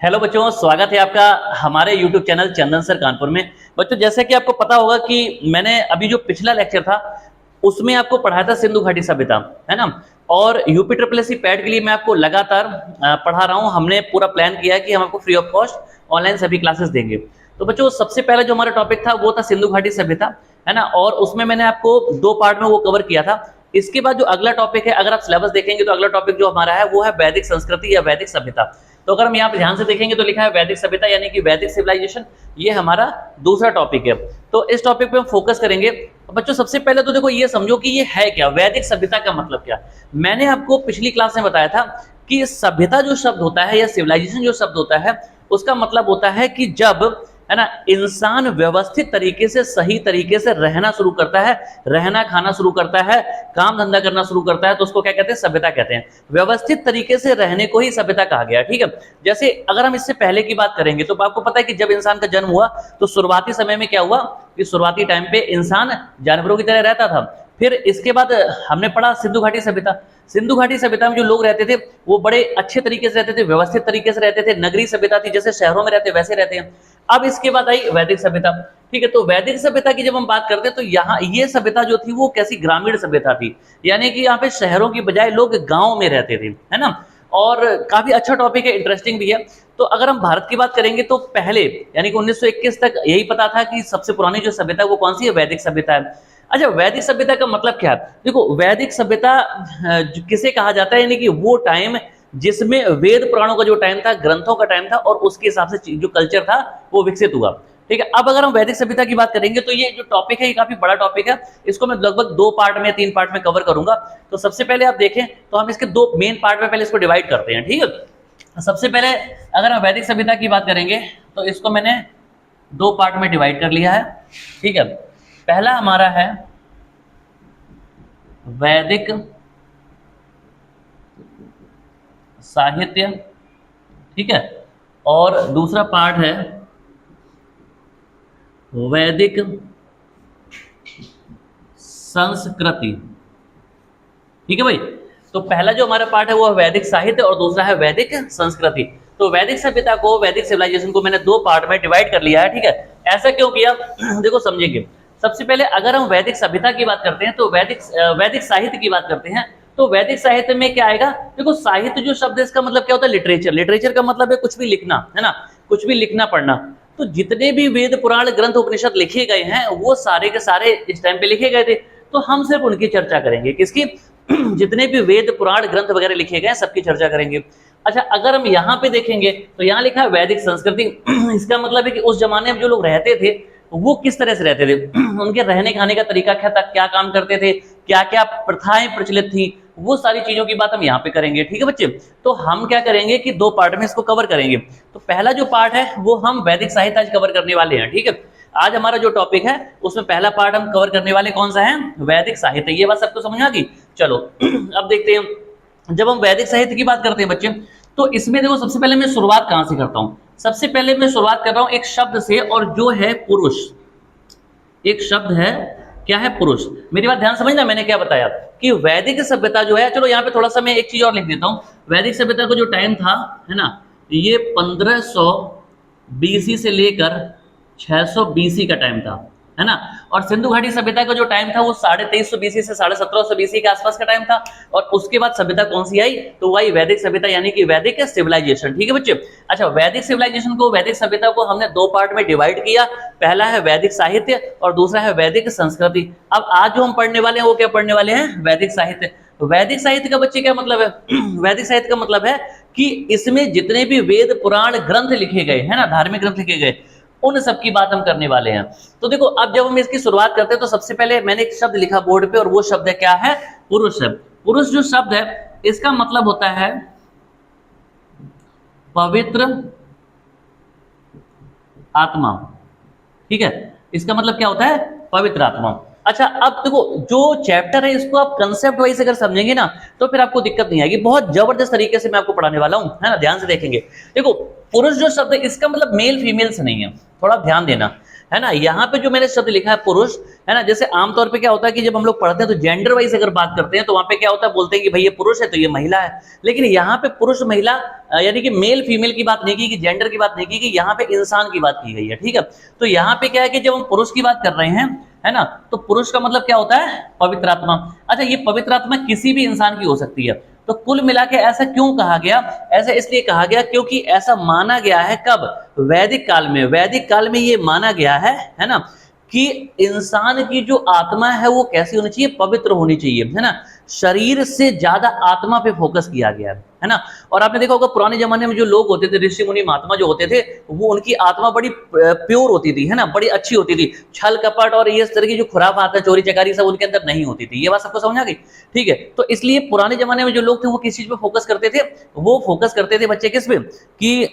Hello बच्चों, स्वागत है आपका हमारे YouTube चैनल चंदन सर कानपुर में। बच्चों, जैसे कि आपको पता होगा कि मैंने अभी जो पिछला लेक्चर था उसमें आपको पढ़ाया था सिंधु घाटी सभ्यता, है ना। और यूपी ट्रिपल एस सी पैड के लिए मैं आपको लगातार पढ़ा रहा हूँ। हमने पूरा प्लान किया है कि हम आपको फ्री ऑफ कॉस्ट ऑनलाइन सभी क्लासेस देंगे। तो बच्चों, सबसे पहला जो हमारा टॉपिक था वो था सिंधु घाटी सभ्यता, है ना। और उसमें मैंने आपको 2 पार्ट में वो कवर किया था। इसके बाद जो अगला टॉपिक है, अगर आप सिलेबस देखेंगे तो अगला टॉपिक जो हमारा है वो है वैदिक संस्कृति या वैदिक सभ्यता। तो अगर हम यहाँ पे ध्यान से देखेंगे तो लिखा है वैदिक सभ्यता यानी कि वैदिक सिविलाइजेशन, ये हमारा दूसरा टॉपिक है। तो इस टॉपिक पे हम फोकस करेंगे। बच्चों, सबसे पहले तो देखो ये समझो कि ये है क्या, वैदिक सभ्यता का मतलब क्या। मैंने आपको पिछली क्लास में बताया था कि सभ्यता जो शब्द होता है या सिविलाइजेशन जो शब्द होता है उसका मतलब होता है कि जब, है ना, इंसान व्यवस्थित तरीके से सही तरीके से रहना शुरू करता है, रहना खाना शुरू करता है, काम धंधा करना शुरू करता है, तो उसको क्या कहते हैं, सभ्यता कहते हैं। व्यवस्थित तरीके से रहने को ही सभ्यता कहा गया, ठीक है। जैसे अगर हम इससे पहले की बात करेंगे तो आपको पता है कि जब इंसान का जन्म हुआ तो शुरुआती समय में क्या हुआ कि शुरुआती टाइम पे इंसान जानवरों की तरह रहता था। फिर इसके बाद हमने पढ़ा सिंधु घाटी सभ्यता। सिंधु घाटी सभ्यता में जो लोग रहते थे वो बड़े अच्छे तरीके से रहते थे, व्यवस्थित तरीके से रहते थे। नगरीय सभ्यता थी, जैसे शहरों में रहते वैसे रहते हैं। अब इसके बाद आई वैदिक सभ्यता, ठीक है। तो वैदिक सभ्यता की जब हम बात करते हैं तो यहाँ ये सभ्यता जो थी वो कैसी ग्रामीण सभ्यता थी, यानी कि यहाँ पे शहरों की बजाय लोग गांव में रहते थे, है ना। और काफी अच्छा टॉपिक है, इंटरेस्टिंग भी है। तो अगर हम भारत की बात करेंगे तो पहले यानी कि 1921 तक यही पता था कि सबसे पुरानी जो सभ्यता है वो कौन सी है, वैदिक सभ्यता है। अच्छा, वैदिक सभ्यता का मतलब क्या है? देखो, वैदिक सभ्यता किसे कहा जाता है, यानी कि वो टाइम जिसमें वेद पुराणों का जो टाइम था, ग्रंथों का टाइम था, और उसके हिसाब से जो कल्चर था वो विकसित हुआ, ठीक है। अब अगर हम वैदिक सभ्यता की बात करेंगे तो ये जो टॉपिक है ये काफी बड़ा टॉपिक है। इसको मैं लगभग 2 पार्ट में 3 पार्ट में कवर करूंगा। तो सबसे पहले आप देखें तो हम इसके 2 मेन पार्ट में पहले इसको डिवाइड करते हैं, ठीक है। सबसे पहले अगर हम वैदिक सभ्यता की बात करेंगे तो इसको मैंने 2 पार्ट में डिवाइड कर लिया है, ठीक है। पहला हमारा है वैदिक साहित्य, ठीक है, और दूसरा पार्ट है वैदिक संस्कृति, ठीक है भाई। तो पहला जो हमारा पार्ट है वो है वैदिक साहित्य और दूसरा है वैदिक संस्कृति। तो वैदिक सभ्यता को, वैदिक सिविलाइजेशन को मैंने 2 पार्ट में डिवाइड कर लिया है, ठीक है। ऐसा क्यों किया देखो समझेंगे। सबसे पहले अगर हम वैदिक सभ्यता की बात करते हैं तो वैदिक साहित्य की बात करते हैं तो वैदिक साहित्य में क्या आएगा। देखो, साहित्य जो शब्द है इसका मतलब क्या होता है, लिटरेचर। लिटरेचर का मतलब है कुछ भी लिखना, है ना, कुछ भी लिखना पढ़ना। तो जितने भी वेद पुराण ग्रंथ उपनिषद लिखे गए हैं वो सारे के सारे इस टाइम पे लिखे गए थे। तो हम सिर्फ उनकी चर्चा करेंगे, किसकी जितने भी वेद पुराण ग्रंथ वगैरह लिखे गए सबकी चर्चा करेंगे। अच्छा, अगर हम यहाँ पे देखेंगे तो यहाँ लिखा है वैदिक संस्कृति। इसका मतलब है कि उस जमाने में जो लोग रहते थे वो किस तरह से रहते थे, उनके रहने खाने का तरीका क्या था, क्या काम करते थे, क्या क्या प्रथाएं प्रचलित थी, वो सारी चीजों की बात हम यहाँ पे करेंगे, ठीक है बच्चे। तो हम क्या करेंगे कि 2 पार्ट में इसको कवर करेंगे। तो पहला जो पार्ट है वो हम वैदिक साहित्य आज कवर करने वाले हैं, ठीक है। आज हमारा जो टॉपिक है उसमें पहला पार्ट हम कवर करने वाले कौन सा है, वैदिक साहित्य। ये बात सबको समझ आ गई। चलो अब देखते हैं, जब हम वैदिक साहित्य की बात करते हैं बच्चे तो इसमें देखो सबसे पहले मैं शुरुआत कहां से करता हूं। सबसे पहले मैं शुरुआत कर रहा हूं एक शब्द से, और जो है पुरुष। एक शब्द है, क्या है, पुरुष। मेरी बात ध्यान समझना, मैंने क्या बताया कि वैदिक सभ्यता जो है, चलो यहाँ पे थोड़ा सा मैं एक चीज और लिख देता हूं। वैदिक सभ्यता का जो टाइम था, है ना, ये 1500 बीसी से लेकर 600 बीसी का टाइम था, है ना। और सिंधु घाटी सभ्यता का जो टाइम था वो 2350 बीसी से 1750 बीसी के आसपास का टाइम था। और उसके बाद सभ्यता कौन सी आई, तो वही वैदिक सभ्यता यानी कि वैदिक सिविलाइजेशन, ठीक है बच्चे। अच्छा, वैदिक सिविलाइजेशन को, वैदिक सभ्यता को हमने 2 पार्ट में डिवाइड किया। पहला है वैदिक साहित्य और दूसरा है वैदिक संस्कृति। अब आज जो हम पढ़ने वाले हैं वो क्या पढ़ने वाले हैं, वैदिक साहित्य। वैदिक साहित्य का बच्चे क्या मतलब है वैदिक साहित्य का मतलब है कि इसमें जितने भी वेद पुराण ग्रंथ लिखे गए हैं ना, धार्मिक ग्रंथ लिखे गए, उन सब की बात हम करने वाले हैं। तो देखो, अब जब हम इसकी शुरुआत करते हैं तो सबसे पहले मैंने एक शब्द लिखा बोर्ड पे, और वो शब्द है, क्या है, पुरुष है। पुरुष जो शब्द है इसका मतलब होता है पवित्र आत्मा, ठीक है। इसका मतलब क्या होता है, पवित्र आत्मा। अच्छा, अब देखो जो चैप्टर है इसको आप कंसेप्ट वाइज अगर समझेंगे ना तो फिर आपको दिक्कत नहीं आएगी। बहुत जबरदस्त तरीके से मैं आपको पढ़ाने वाला हूं, है ना, ध्यान से देखेंगे। देखो, पुरुष जो शब्द है इसका मतलब मेल फीमेल से नहीं है, थोड़ा ध्यान देना, है ना। यहाँ पे जो मैंने शब्द लिखा है पुरुष, है ना, जैसे आमतौर पे क्या होता है कि जब हम लोग पढ़ते हैं तो जेंडर वाइज अगर बात करते हैं तो वहां पे क्या होता है, बोलते हैं कि भाई ये पुरुष है तो ये महिला है। लेकिन यहाँ पे पुरुष महिला यानी कि मेल फीमेल की बात नहीं की, जेंडर की बात नहीं की, यहाँ पे इंसान की बात की गई है, ठीक है। तो यहाँ पे क्या है कि जब हम पुरुष की बात कर रहे हैं, है ना, तो पुरुष का मतलब क्या होता है, पवित्र आत्मा। अच्छा, ये पवित्र आत्मा किसी भी इंसान की हो सकती है। तो कुल मिला के ऐसा क्यों कहा गया, ऐसा इसलिए कहा गया क्योंकि ऐसा माना गया है कब, वैदिक काल में। वैदिक काल में ये माना गया है ना, कि इंसान की जो आत्मा है वो कैसी होनी चाहिए, पवित्र होनी चाहिए, है ना। शरीर से ज्यादा आत्मा पे फोकस किया गया है ना। और आपने देखा होगा पुराने जमाने में जो लोग होते थे, ऋषि मुनि महात्मा जो होते थे, वो उनकी आत्मा बड़ी प्योर होती थी, है ना, बड़ी अच्छी होती थी। छल कपट और ये तरह की जो खुराफात है, चोरी चकारी सब उनके अंदर नहीं होती थी। ये बात सबको समझ आ गई, ठीक है। तो इसलिए पुराने जमाने में जो लोग थे वो किस चीज पे फोकस करते थे, वो फोकस करते थे बच्चे किस पे, कि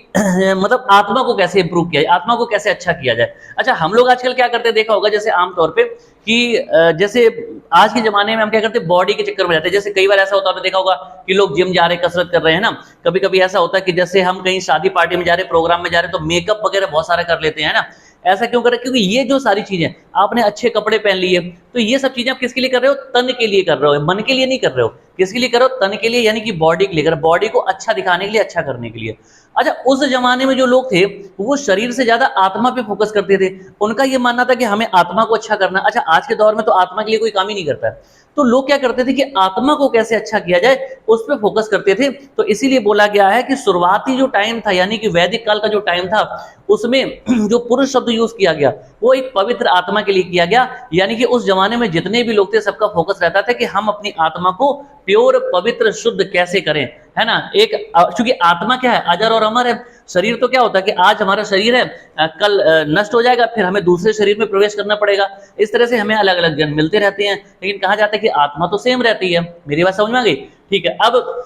मतलब आत्मा को कैसे इंप्रूव किया जाए, आत्मा को कैसे अच्छा किया जाए। अच्छा, हम लोग आजकल क्या करते हैं, देखा होगा जैसे आमतौर पे कि जैसे आज के जमाने में हम क्या करते हैं, बॉडी के चक्कर में रहते हैं। जैसे कई बार ऐसा होता है, आपने देखा होगा कि लोग जिम जा रहे हैं, कसरत कर रहे हैं ना। कभी कभी ऐसा होता है कि जैसे हम कहीं शादी पार्टी में जा रहे हैं, प्रोग्राम में जा रहे हैं, तो मेकअप वगैरह बहुत सारा कर लेते हैं ना। ऐसा क्यों कर रहे हैं, क्योंकि ये जो सारी चीजें, आपने अच्छे कपड़े पहन लिए, तो ये सब चीजें आप किसके लिए कर रहे हो, तन के लिए कर रहे हो, मन के लिए नहीं कर रहे हो। किसके लिए करो, तन के लिए, यानी कि बॉडी के लिए कर, बॉडी को अच्छा दिखाने के लिए, अच्छा करने के लिए। अच्छा, उस जमाने में जो लोग थे वो शरीर से ज्यादा आत्मा पे फोकस करते थे। उनका ये मानना था कि हमें आत्मा को अच्छा करना। अच्छा, आज के दौर में तो आत्मा के लिए कोई काम ही नहीं करता है। तो लोग क्या करते थे कि आत्मा को कैसे अच्छा किया जाए, उस पर फोकस करते थे। तो इसीलिए बोला गया है कि शुरुआती जो टाइम था, यानी कि वैदिक काल का जो टाइम था, उसमें जो पुरुष शब्द यूज किया गया वो एक पवित्र आत्मा के लिए किया गया। यानी कि उस जमाने में जितने भी लोग थे, सबका फोकस रहता था कि हम अपनी आत्मा को प्योर, पवित्र, शुद्ध कैसे करें, है ना। एक चूंकि आत्मा क्या है, अजर और अमर है। शरीर तो क्या होता है कि आज हमारा शरीर है, कल नष्ट हो जाएगा, फिर हमें दूसरे शरीर में प्रवेश करना पड़ेगा। इस तरह से हमें अलग अलग जन्म मिलते रहते हैं, लेकिन कहा जाता है कि आत्मा तो सेम रहती है। मेरी बात समझ में आ गई, ठीक है। अब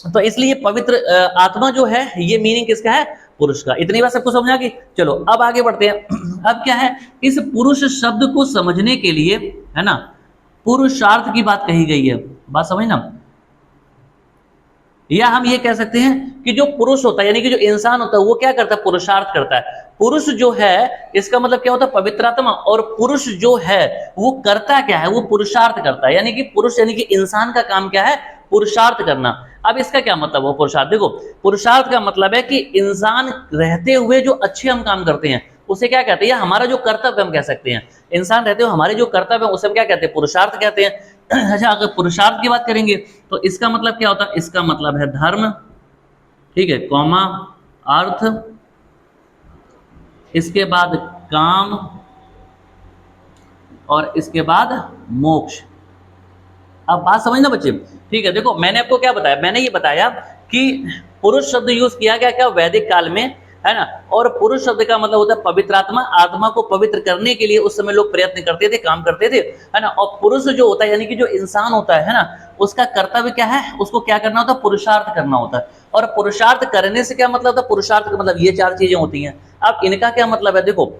तो इसलिए पवित्र आत्मा जो है, ये मीनिंग किसका है, पुरुष का। इतनी बात सबको समझ आ गई। चलो अब आगे बढ़ते हैं। अब क्या है, इस पुरुष शब्द को समझने के लिए, है ना, पुरुषार्थ की बात कही गई है। बात समझना, या हम ये कह सकते हैं कि जो पुरुष होता है, यानी कि जो इंसान होता है, वो क्या करता है, पुरुषार्थ करता है। पुरुष जो है, इसका मतलब क्या होता है, पवित्र आत्मा। और पुरुष जो है वो करता क्या है, वो पुरुषार्थ करता है। यानी कि पुरुष, यानी कि इंसान का काम क्या है, पुरुषार्थ करना। अब इसका क्या मतलब हो, पुरुषार्थ, देखो, पुरुषार्थ का मतलब है कि इंसान रहते हुए जो अच्छे हम काम करते हैं उसे क्या कहते हैं, हमारा जो कर्तव्य हम कह सकते हैं। इंसान रहते हुए हमारे जो कर्तव्य है उसे हम क्या कहते हैं, पुरुषार्थ कहते हैं। अच्छा, अगर पुरुषार्थ की बात करेंगे तो इसका मतलब क्या होता है, इसका मतलब है धर्म, ठीक है, कौमा, अर्थ, इसके बाद काम, और इसके बाद मोक्ष। अब बात समझना बच्चे, ठीक है। देखो, मैंने आपको क्या बताया, मैंने ये बताया कि पुरुष शब्द यूज किया गया क्या, वैदिक काल में, है ना। और पुरुष शब्द का मतलब होता है पवित्र आत्मा। आत्मा को पवित्र करने के लिए उस समय लोग प्रयत्न करते थे, काम करते थे, है ना। और पुरुष जो होता है, यानी कि जो इंसान होता है ना, उसका कर्तव्य क्या है, उसको क्या करना होता है, पुरुषार्थ करना होता है। और पुरुषार्थ करने से क्या मतलब होता है, पुरुषार्थ का मतलब ये चार चीजें होती हैं। अब इनका क्या मतलब है, देखो,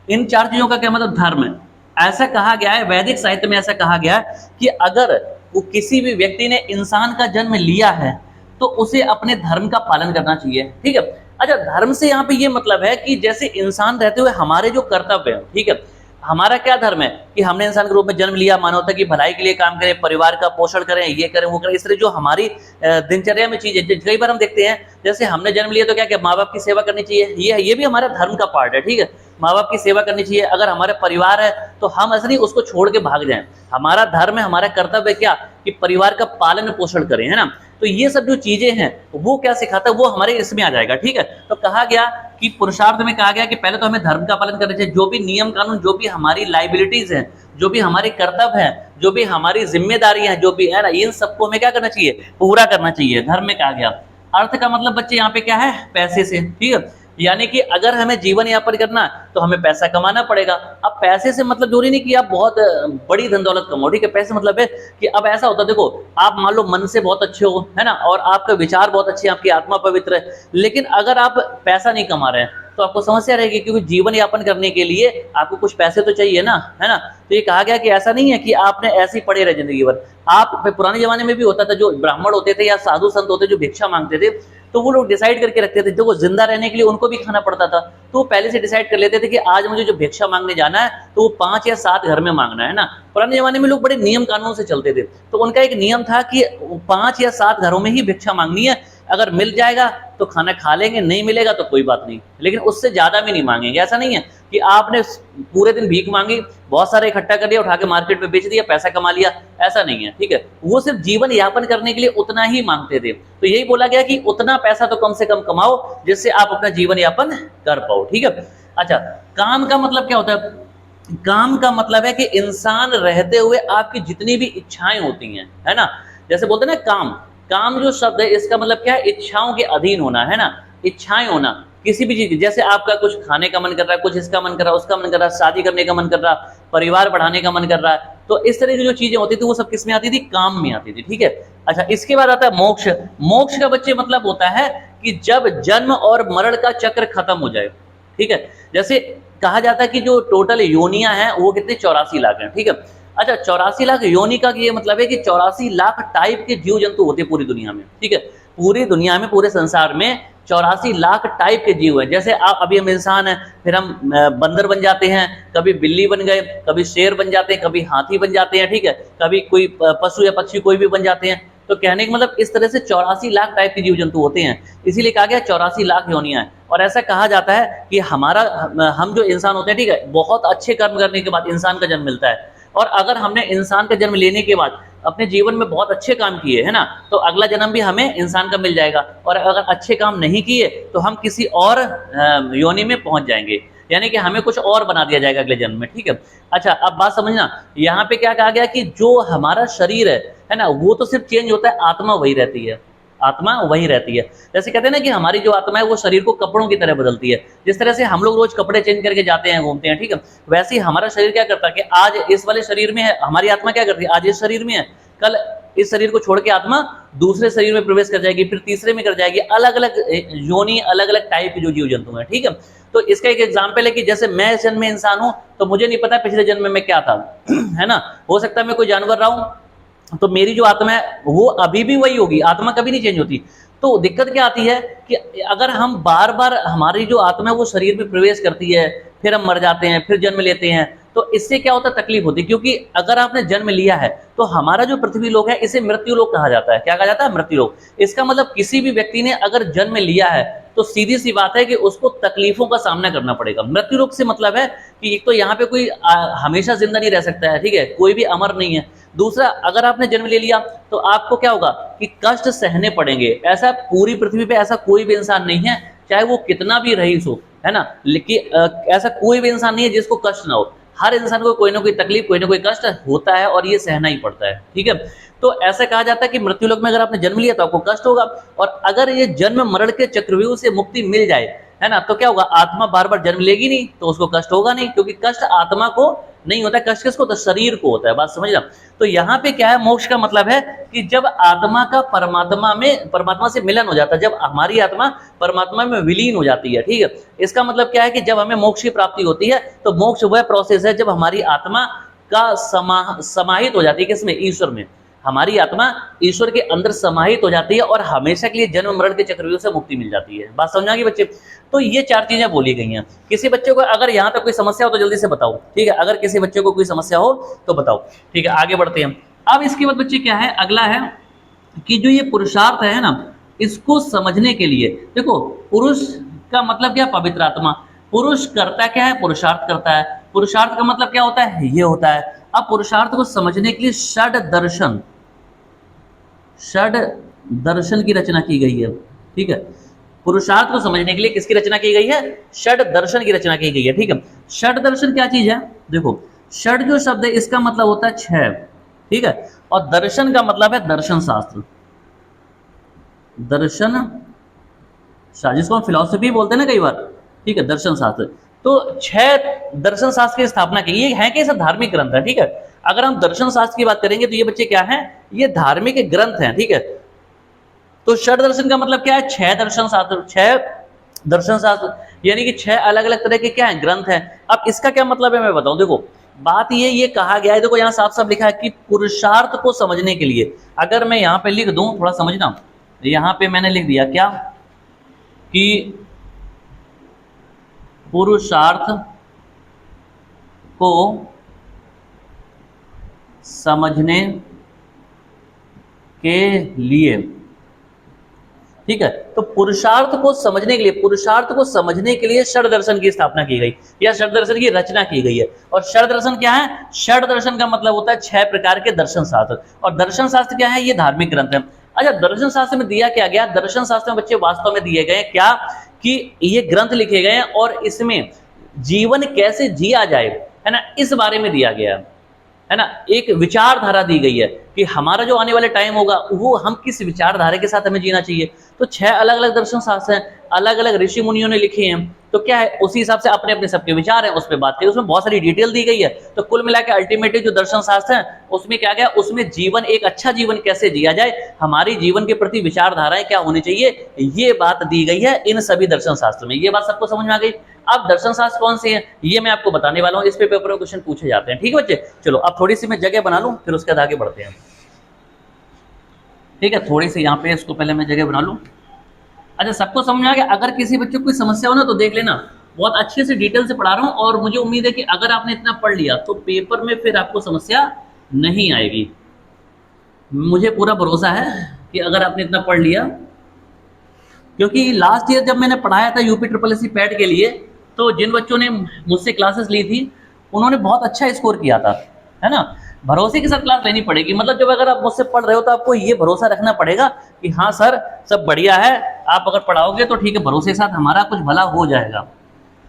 इन चार चीजों का क्या मतलब, धर्म है। ऐसा कहा गया है, वैदिक साहित्य में ऐसा कहा गया है कि अगर वो किसी भी व्यक्ति ने इंसान का जन्म लिया है तो उसे अपने धर्म का पालन करना चाहिए, ठीक है। अच्छा, धर्म से यहाँ पे ये मतलब है कि जैसे इंसान रहते हुए हमारे जो कर्तव्य है, ठीक है, हमारा क्या धर्म है कि हमने इंसान के रूप में जन्म लिया, मानवता की भलाई के लिए काम करें, परिवार का पोषण करें, ये करें, वो करें। इस तरह जो हमारी दिनचर्या में चीजें, कई बार हम देखते हैं, जैसे हमने जन्म लिया तो क्या क्या, माँ बाप की सेवा करनी चाहिए, ये भी हमारे धर्म का पार्ट है, ठीक है। माँ बाप की सेवा करनी चाहिए। अगर हमारे परिवार है तो हम ऐसा नहीं उसको छोड़ के भाग जाएं। हमारा धर्म है, हमारा कर्तव्य क्या, कि परिवार का पालन पोषण करें, है ना। तो ये सब जो चीजें हैं वो क्या सिखाता है, वो हमारे इसमें आ जाएगा, ठीक है। तो कहा गया कि पुरुषार्थ में कहा गया कि पहले तो हमें धर्म का पालन करना चाहिए। जो भी नियम कानून, जो भी हमारी लाइबिलिटीज हैं, जो भी हमारे कर्तव्य हैं, जो भी हमारी जिम्मेदारियां हैं, जो भी है ना, इन सबको हमें क्या करना चाहिए, पूरा करना चाहिए। धर्म में कहा गया। अर्थ का मतलब बच्चे यहाँ पे क्या है, पैसे से, ठीक है। यानी कि अगर हमें जीवन यापन करना तो हमें पैसा कमाना पड़ेगा। अब पैसे से मतलब जरूरी नहीं कि आप बहुत बड़ी धन दौलत कमाओ, ठीक है। पैसे मतलब है कि अब ऐसा होता है, देखो, आप मान लो मन से बहुत अच्छे हो, है ना, और आपके विचार बहुत अच्छे हैं, आपकी आत्मा पवित्र है, लेकिन अगर आप पैसा नहीं कमा रहे हैं तो आपको समस्या रहेगी, क्योंकि जीवन यापन करने के लिए आपको कुछ पैसे तो चाहिए ना, है ना। तो ये कहा गया कि ऐसा नहीं है कि आपने ऐसे ही पड़े रहे जिंदगी भर। आप पुराने जमाने में भी होता था, जो ब्राह्मण होते थे या साधु संत होते जो भिक्षा मांगते थे, तो वो लोग डिसाइड करके रखते थे, देखो जिंदा रहने के लिए उनको भी खाना पड़ता था, तो वो पहले से डिसाइड कर लेते थे कि आज मुझे जो भिक्षा मांगने जाना है तो वो 5 या 7 घर में मांगना है ना। पुराने जमाने में लोग बड़े नियम कानून से चलते थे, तो उनका एक नियम था कि 5 या 7 घरों में ही भिक्षा मांगनी है, अगर मिल जाएगा तो खाना खा लेंगे, नहीं मिलेगा तो कोई बात नहीं, लेकिन उससे ज्यादा भी नहीं मांगेंगे। ऐसा नहीं है कि आपने पूरे दिन भीख मांगी, बहुत सारे इकट्ठा कर लिया, उठा के मार्केट में बेच दिया, पैसा कमा लिया, ऐसा नहीं है, ठीक है। वो सिर्फ जीवन यापन करने के लिए उतना ही मांगते थे, तो यही बोला गया कि उतना पैसा तो कम से कम कमाओ जिससे आप अपना जीवन यापन कर पाओ, ठीक है। अच्छा, काम का मतलब क्या होता है? काम का मतलब है कि इंसान रहते हुए आपकी जितनी भी इच्छाएं होती हैं, है ना, जैसे बोलते हैं ना काम, काम जो शब्द है इसका मतलब क्या है? इच्छाओं के अधीन होना, है ना, इच्छाएं होना किसी भी चीज की। जैसे आपका कुछ खाने का मन कर रहा है, कुछ इसका मन कर रहा है, उसका मन कर रहा है, शादी करने का मन कर रहा है, परिवार बढ़ाने का मन कर रहा है, तो इस तरह की जो चीजें होती थी वो सब किस में आती थी? काम में आती थी, ठीक है। अच्छा, इसके बाद आता है मोक्ष। मोक्ष का बच्चे मतलब होता है कि जब जन्म और मरण का चक्र खत्म हो जाए, ठीक है। जैसे कहा जाता है कि जो टोटल योनियां हैं वो कितने? 84 लाख हैं, ठीक है। अच्छा, 84 लाख योनि का ये मतलब है कि 84 लाख टाइप के जीव जंतु होते हैं पूरी दुनिया में, ठीक है। पूरी दुनिया में, पूरे संसार में 84 लाख टाइप के जीव हैं। जैसे आप अभी हम इंसान हैं, फिर हम बंदर बन जाते हैं, कभी बिल्ली बन गए, कभी शेर बन जाते हैं, कभी हाथी बन जाते हैं, ठीक है, कभी कोई पशु या पक्षी कोई भी बन जाते हैं। तो कहने का मतलब इस तरह से 84 लाख टाइप के जीव जंतु होते हैं, इसीलिए कहा गया 84 लाख योनियां हैं। और ऐसा कहा जाता है कि हम जो इंसान होते हैं, ठीक है, बहुत अच्छे कर्म करने के बाद इंसान का जन्म मिलता है, और अगर हमने इंसान का जन्म लेने के बाद अपने जीवन में बहुत अच्छे काम किए, है ना, तो अगला जन्म भी हमें इंसान का मिल जाएगा। और अगर अच्छे काम नहीं किए तो हम किसी और योनि में पहुंच जाएंगे, यानी कि हमें कुछ और बना दिया जाएगा अगले जन्म में, ठीक है। अच्छा, अब बात समझना, यहाँ पे क्या कहा गया कि जो हमारा शरीर है ना, वो तो सिर्फ चेंज होता है, आत्मा वही रहती है, आत्मा वही रहती है। जैसे कहते हैं ना कि हमारी जो आत्मा है वो शरीर को कपड़ों की तरह बदलती है, जिस तरह से हम लोग रोज कपड़े चेंज करके जाते हैं, घूमते हैं, ठीक है, वैसे ही हमारा शरीर क्या करता है कि आज इस वाले शरीर में है, हमारी आत्मा क्या करती है, आज इस शरीर में है, कल इस शरीर को छोड़ के आत्मा दूसरे शरीर में प्रवेश कर जाएगी, फिर तीसरे में कर जाएगी। अलग अलग योनि, अलग अलग टाइप के जो जीव जंतु हैं, ठीक है। तो इसका एक एग्जाम्पल है कि जैसे मैं इस जन्म में इंसान हूं, तो मुझे नहीं पता पिछले जन्म में मैं क्या था है ना, हो सकता है मैं कोई जानवर रहा हूं, तो मेरी जो आत्मा है वो अभी भी वही होगी, आत्मा कभी नहीं चेंज होती। तो दिक्कत क्या आती है कि अगर हम बार बार, हमारी जो आत्मा है वो शरीर में प्रवेश करती है, फिर हम मर जाते हैं, फिर जन्म लेते हैं, तो इससे क्या होता है? तकलीफ होती है। क्योंकि अगर आपने जन्म लिया है तो हमारा जो पृथ्वी लोक है इसे मृत्यु लोक कहा जाता है। क्या कहा जाता है? मृत्यु लोक। इसका मतलब किसी भी व्यक्ति ने अगर जन्म लिया है तो सीधी सी बात है कि उसको तकलीफों का सामना करना पड़ेगा। मृत्यु लोक से मतलब है कि एक तो यहाँ पे कोई हमेशा जिंदा नहीं रह सकता है, ठीक है, कोई भी अमर नहीं है। दूसरा, अगर आपने जन्म ले लिया तो आपको क्या होगा कि कष्ट सहने पड़ेंगे। ऐसा पूरी पृथ्वी पे ऐसा कोई भी इंसान नहीं है, चाहे वो कितना भी रईस हो, है ना, लेकिन ऐसा कोई भी इंसान नहीं है जिसको कष्ट ना हो। हर इंसान को कोई ना कोई तकलीफ, कोई ना कोई कष्ट होता है और ये सहना ही पड़ता है, ठीक है। तो ऐसा कहा जाता है कि मृत्युलोक में अगर आपने जन्म लिया तो आपको कष्ट होगा, और अगर ये जन्म मरण के चक्रव्यूह से मुक्ति मिल जाए, है ना, तो क्या होगा? आत्मा बार बार जन्म लेगी नहीं, तो उसको कष्ट होगा नहीं, क्योंकि कष्ट आत्मा को नहीं होता है, कष्ट किसको होता है? शरीर को होता है। बात समझना। तो यहाँ पे क्या है? मोक्ष का मतलब है कि जब आत्मा का परमात्मा से मिलन हो जाता है, जब हमारी आत्मा परमात्मा में विलीन हो जाती है, ठीक है। इसका मतलब क्या है कि जब हमें मोक्ष की प्राप्ति होती है, तो मोक्ष वह प्रोसेस है जब हमारी आत्मा का समाहित हो जाती है, किसमें? ईश्वर में। हमारी आत्मा ईश्वर के अंदर समाहित हो जाती है और हमेशा के लिए जन्म मरण के चक्रव्यूह से मुक्ति मिल जाती है। बात समझ आ गई बच्चे? तो ये 4 चीजें बोली गई हैं। किसी बच्चे को अगर यहाँ तक कोई समस्या हो तो जल्दी से बताओ, ठीक है। अगर किसी बच्चे को कोई समस्या हो तो बताओ, ठीक है। आगे बढ़ते हैं। अब इसके बाद बच्चे क्या है? अगला है कि जो ये पुरुषार्थ है ना, इसको समझने के लिए देखो, पुरुष का मतलब क्या? पवित्र आत्मा। पुरुष करता क्या है? पुरुषार्थ करता है। पुरुषार्थ का मतलब क्या होता है? ये होता है। अब पुरुषार्थ को समझने के लिए षड दर्शन की रचना की गई है, ठीक है। पुरुषार्थ को समझने के लिए किसकी रचना की गई है? षड दर्शन की रचना की गई है, ठीक है। षड दर्शन क्या चीज है? देखो, षड जो शब्द है इसका मतलब होता है 6, ठीक है, और दर्शन का मतलब है दर्शन शास्त्र। दर्शन शास्त्र जिसको हम फिलॉसफी बोलते हैं ना कई बार, ठीक है, दर्शन शास्त्र। तो 6 दर्शन शास्त्र की स्थापना की। ये है कैसा? धार्मिक ग्रंथ है, ठीक है। अगर हम दर्शन शास्त्र की बात करेंगे तो ये बच्चे क्या है? ये धार्मिक ग्रंथ हैं, ठीक है। तो षड दर्शन का मतलब क्या है? 6 दर्शन शास्त्र, 6 दर्शन शास्त्र, यानी कि 6 अलग अलग तरह के क्या है? ग्रंथ हैं। अब इसका क्या मतलब है मैं बताऊं। देखो, बात ये कहा गया है, देखो यहाँ साफ साफ लिखा है कि पुरुषार्थ को समझने के लिए, अगर मैं यहाँ पे लिख दूं, थोड़ा समझना, यहाँ पे मैंने लिख दिया क्या? कि पुरुषार्थ को समझने के लिए, ठीक है, तो पुरुषार्थ को समझने के लिए, पुरुषार्थ को समझने के लिए षड दर्शन की स्थापना की गई या षड दर्शन की रचना की गई है। और षड दर्शन क्या है? षड दर्शन का मतलब होता है 6 प्रकार के दर्शन शास्त्र। और दर्शन शास्त्र क्या है? ये धार्मिक ग्रंथ है। अच्छा, दर्शन शास्त्र में दिया क्या गया? दर्शन शास्त्र में बच्चे वास्तव में दिए गए क्या कि ये ग्रंथ लिखे गए हैं और इसमें जीवन कैसे जिया जाए, है ना, इस बारे में दिया गया है ना। एक विचारधारा दी गई है कि हमारा जो आने वाले टाइम होगा वो हम किस विचारधारा के साथ हमें जीना चाहिए। तो 6 अलग अलग दर्शन शास्त्र हैं, अलग अलग ऋषि मुनियों ने लिखे हैं। तो क्या है, उसी हिसाब से अपने अपने सबके विचार हैं, उस पर बात करें, उसमें बहुत सारी डिटेल दी गई है। तो कुल मिला के अल्टीमेटली जो दर्शन शास्त्र है उसमें क्या गया, उसमें जीवन, एक अच्छा जीवन कैसे जिया जाए, हमारी जीवन के प्रति विचारधाराएं क्या होनी चाहिए, ये बात दी गई है इन सभी दर्शन शास्त्र में। ये बात सबको समझ में आ गई? अब दर्शन शास्त्र कौन से हैं ये मैं आपको बताने वाला हूं, इस पे पेपर में क्वेश्चन पूछे जाते हैं। ठीक है बच्चे, चलो अब थोड़ी सी मैं जगह बना लूं, फिर उसके बाद आगे बढ़ते हैं। ठीक है, थोड़ी सी यहाँ पे इसको पहले मैं जगह बना लूं। अच्छा, सबको समझ में आ गया? अगर किसी बच्चे को कोई समस्या हो ना तो देख लेना, बहुत अच्छे से डिटेल से पढ़ा रहा हूँ। और मुझे उम्मीद है कि अगर आपने इतना पढ़ लिया तो पेपर में फिर आपको समस्या नहीं आएगी। मुझे पूरा भरोसा है कि अगर आपने इतना पढ़ लिया, क्योंकि लास्ट ईयर जब मैंने पढ़ाया था यूपी ट्रिपल एससी पैट के लिए, तो जिन बच्चों ने मुझसे क्लासेस ली थी उन्होंने बहुत अच्छा स्कोर किया था, है ना। भरोसे के साथ क्लास लेनी पड़ेगी, मतलब जब अगर आप मुझसे पढ़ रहे हो तो आपको ये भरोसा रखना पड़ेगा कि हाँ सर सब बढ़िया है, आप अगर पढ़ाओगे तो ठीक है, भरोसे के साथ हमारा कुछ भला हो जाएगा।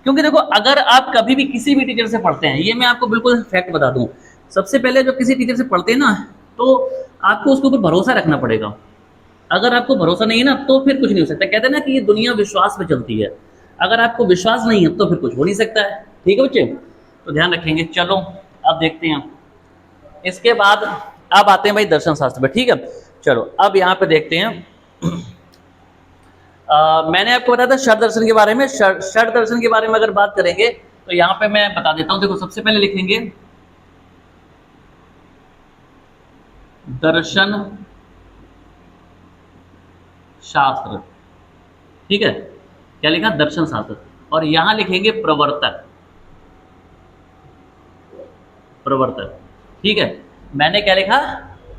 क्योंकि देखो, अगर आप कभी भी किसी भी टीचर से पढ़ते हैं, ये मैं आपको बिल्कुल फैक्ट बता दूं, सबसे पहले जब किसी टीचर से पढ़ते हैं ना तो आपको उसके ऊपर भरोसा रखना पड़ेगा। अगर आपको भरोसा नहीं है ना तो फिर कुछ नहीं हो सकता। कहते हैं ना कि ये दुनिया विश्वास पे चलती है, अगर आपको विश्वास नहीं है तो फिर कुछ हो नहीं सकता है। ठीक है बच्चे, तो ध्यान रखेंगे। चलो अब देखते हैं, इसके बाद अब आते हैं भाई दर्शन शास्त्र पे। ठीक है, चलो अब यहाँ पे देखते हैं। मैंने आपको बताया था षड दर्शन के बारे में। षड दर्शन के बारे में अगर बात करेंगे तो यहाँ पे मैं बता देता हूँ। देखो, सबसे पहले लिखेंगे दर्शन शास्त्र। ठीक है, क्या लिखा? दर्शन शास्त्र। और यहां लिखेंगे प्रवर्तक। प्रवर्तक, ठीक है। मैंने क्या लिखा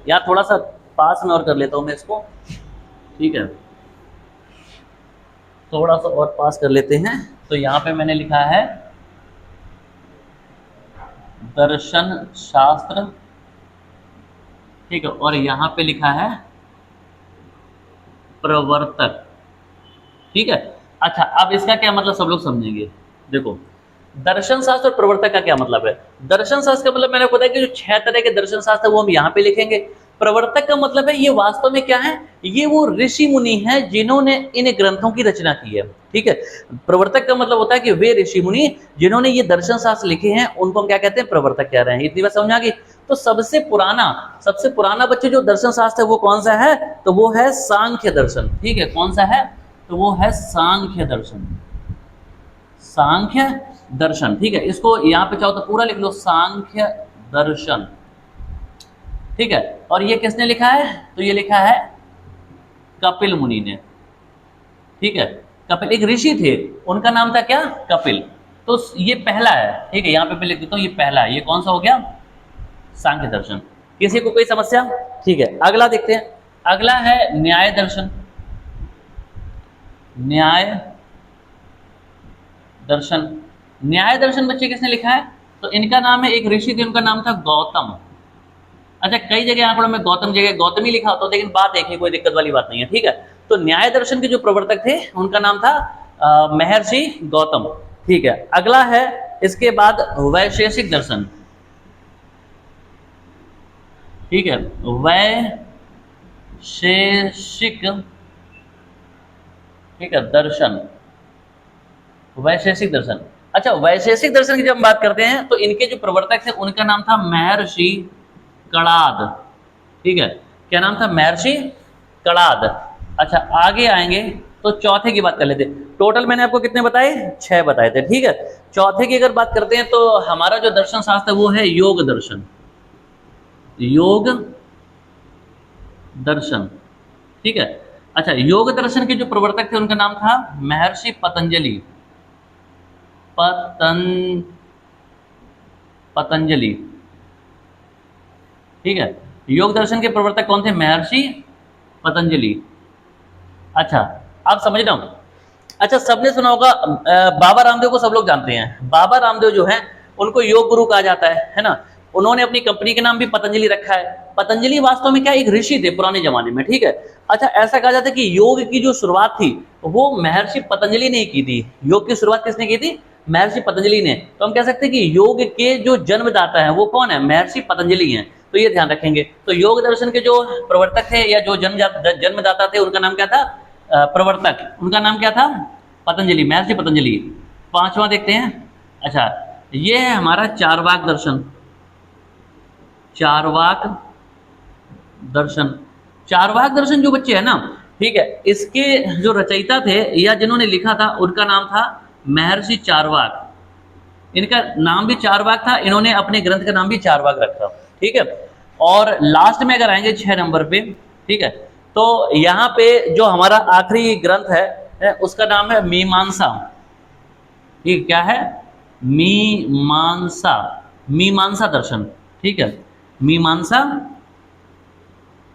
यार, थोड़ा सा पास में और कर लेता हूं मैं इसको। ठीक है, थोड़ा सा और पास कर लेते हैं। तो यहां पे मैंने लिखा है दर्शन शास्त्र, ठीक है, और यहां पे लिखा है प्रवर्तक। ठीक है, अच्छा अब इसका क्या मतलब सब लोग समझेंगे। देखो, दर्शन शास्त्र और प्रवर्तक का क्या मतलब है। दर्शन शास्त्र का मतलब मैंने बताया कि जो 6 तरह के दर्शन शास्त्र है वो हम यहाँ पे लिखेंगे। प्रवर्तक का मतलब है ये वास्तव में क्या है, ये वो ऋषि मुनि हैं जिन्होंने इन ग्रंथों की रचना की है। ठीक है, प्रवर्तक का मतलब होता है कि वे ऋषि मुनि जिन्होंने ये दर्शन शास्त्र लिखे हैं उनको हम क्या कहते हैं, प्रवर्तक कह रहे हैं। इतनी बात समझ आ गई। तो सबसे पुराना बच्चे जो दर्शन शास्त्र है वो कौन सा है, तो वो है सांख्य दर्शन। ठीक है, कौन सा है, तो वो है सांख्य दर्शन। सांख्य दर्शन, ठीक है, इसको यहाँ पे चाहो तो पूरा लिख लो, सांख्य दर्शन। ठीक है, और ये किसने लिखा है, तो ये लिखा है कपिल मुनि ने। ठीक है, कपिल एक ऋषि थे, उनका नाम था क्या, कपिल। तो ये पहला है। ठीक है, यहाँ पे मैं लिख देता हूँ, ये पहला है। ये कौन सा हो गया, सांख्य दर्शन। किसी को कोई समस्या? ठीक है, अगला देखते हैं। अगला है न्याय दर्शन। न्याय दर्शन, न्याय दर्शन बच्चे किसने लिखा है, तो इनका नाम है, एक ऋषि थे, उनका नाम था गौतम। अच्छा, कई जगह आंकड़ों में गौतम जगह गौतमी लिखा होता है, लेकिन बात एक है, कोई दिक्कत वाली बात नहीं है। ठीक है, तो न्याय दर्शन के जो प्रवर्तक थे उनका नाम था महर्षि गौतम। ठीक है, अगला है इसके बाद वैशेषिक दर्शन। ठीक है, वैशेषिक, ठीक है, दर्शन, वैशेषिक दर्शन। अच्छा, वैशेषिक दर्शन की जब हम बात करते हैं तो इनके जो प्रवर्तक थे उनका नाम था महर्षि कणाद। ठीक है, क्या नाम था, महर्षि कणाद। अच्छा, आगे आएंगे तो चौथे की बात कर लेते हैं। टोटल मैंने आपको कितने बताए, 6 बताए थे। ठीक है, चौथे की अगर बात करते हैं तो हमारा जो दर्शन शास्त्र है वो है योग दर्शन। योग दर्शन, ठीक है। अच्छा, योग दर्शन के जो प्रवर्तक थे उनका नाम था महर्षि पतंजलि। पतन पतंजलि, ठीक है। योग दर्शन के प्रवर्तक कौन थे? महर्षि पतंजलि। अच्छा, आप समझ रहे हो। अच्छा, सबने सुना होगा बाबा रामदेव को सब लोग जानते हैं। बाबा रामदेव जो है उनको योग गुरु कहा जाता है ना। उन्होंने अपनी कंपनी के नाम भी पतंजलि रखा है। पतंजलि वास्तव में क्या एक ऋषि थे पुराने जमाने में, ठीक है। अच्छा, ऐसा कहा जाता है कि योग की जो शुरुआत थी वो महर्षि पतंजलि ने की थी। योग की शुरुआत किसने की थी? महर्षि पतंजलि ने। तो हम कह सकते हैं कि योग के जो जन्मदाता है वो कौन है? महर्षि पतंजलि हैं। तो ये ध्यान रखेंगे। तो योग दर्शन के जो प्रवर्तक थे या जो जन्मदाता थे उनका नाम क्या था? प्रवर्तक, उनका नाम क्या था? पतंजलि, महर्षि पतंजलि। पांचवा देखते हैं। अच्छा, ये है हमारा चारवाक दर्शन। चारवाक दर्शन, चारवाक दर्शन जो बच्चे है ना, ठीक है, इसके जो रचयिता थे या जिन्होंने लिखा था उनका नाम था महर्षि चारवाक। इनका नाम भी चारवाक था, इन्होंने अपने ग्रंथ का नाम भी चारवाक रखा, ठीक है। और लास्ट में अगर आएंगे 6 नंबर पे, ठीक है, तो यहाँ पे जो हमारा आखिरी ग्रंथ है उसका नाम है मीमांसा। ठीक, क्या है? मीमांसा, मीमांसा दर्शन, ठीक है, मीमांसा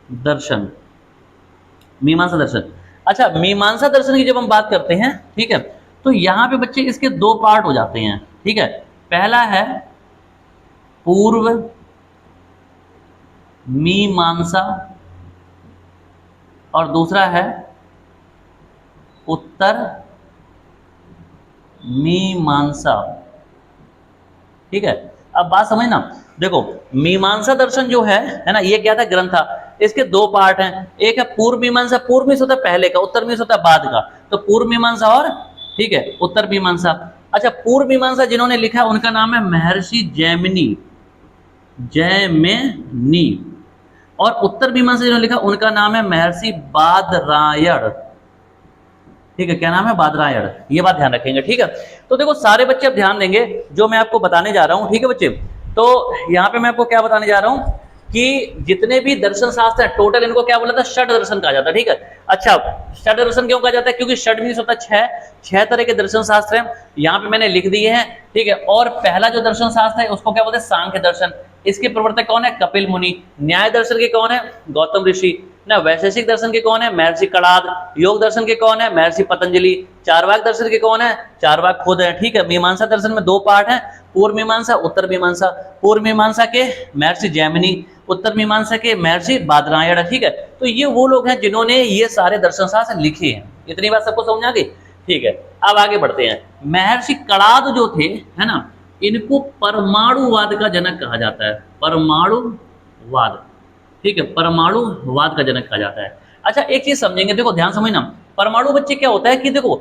दर्शन, मीमांसा दर्शन। अच्छा, मीमांसा दर्शन की जब हम बात करते हैं, ठीक है, तो यहां पे बच्चे इसके दो पार्ट हो जाते हैं, ठीक है। पहला है पूर्व मीमांसा और दूसरा है उत्तर मीमांसा, ठीक है। अब बात समझना, देखो मीमांसा दर्शन जो है ना, ये क्या था? ग्रंथ था। इसके दो पार्ट हैं। एक है पूर्व मीमांसा, पूर्व में होता है पहले का, उत्तर में होता है बाद का। तो पूर्व मीमांसा और, ठीक है, उत्तर मीमांसा। अच्छा, पूर्व मीमांसा जिन्होंने लिखा है उनका नाम है महर्षि जैमिनी, जैमिनी। और उत्तर मीमांसा जिन्होंने लिखा उनका नाम है महर्षि बादरायण, ठीक है। क्या नाम है? बादरायण। ये बात ध्यान रखेंगे, ठीक है। तो देखो सारे बच्चे अब ध्यान देंगे जो मैं आपको बताने जा रहा हूं, ठीक है बच्चे। तो यहाँ पे मैं आपको क्या बताने जा रहा हूं कि जितने भी दर्शन शास्त्र हैं टोटल, इनको क्या बोला था? षड दर्शन कहा जाता है, ठीक है। अच्छा, षड दर्शन क्यों कहा जाता है? क्योंकि षड मीन्स होता है छह तरह के दर्शन शास्त्र हैं, यहाँ पे मैंने लिख दिए हैं, ठीक है। और पहला जो दर्शन शास्त्र है उसको क्या बोलते हैं? सांख्य दर्शन। इसके प्रवर्तक कौन है? कपिल मुनि। न्याय दर्शन के कौन है? गौतम ऋषि ना। वैशेषिक दर्शन के कौन है? महर्षि कणाद। योग दर्शन के कौन है? महर्षि पतंजलि। चारवाक दर्शन के कौन है? चारवाक खुद है, ठीक है। मीमांसा दर्शन में दो पार्ट हैं, पूर्व मीमांसा, उत्तर मीमांसा। पूर्व मीमांसा के महर्षि जैमिनी, उत्तर मीमांसा के महर्षि बादरायण, ठीक है। तो ये वो लोग हैं जिन्होंने ये सारे दर्शन शास्त्र लिखे हैं। इतनी बात सबको समझ आ गई, ठीक है। अब आगे बढ़ते हैं। महर्षि कणाद जो थे, है ना, इनको परमाणुवाद का जनक कहा जाता है। परमाणुवाद, ठीक है, परमाणुवाद का जनक कहा जाता है। अच्छा, एक चीज समझेंगे, देखो ध्यान समझना। परमाणु बच्चे क्या होता है कि देखो,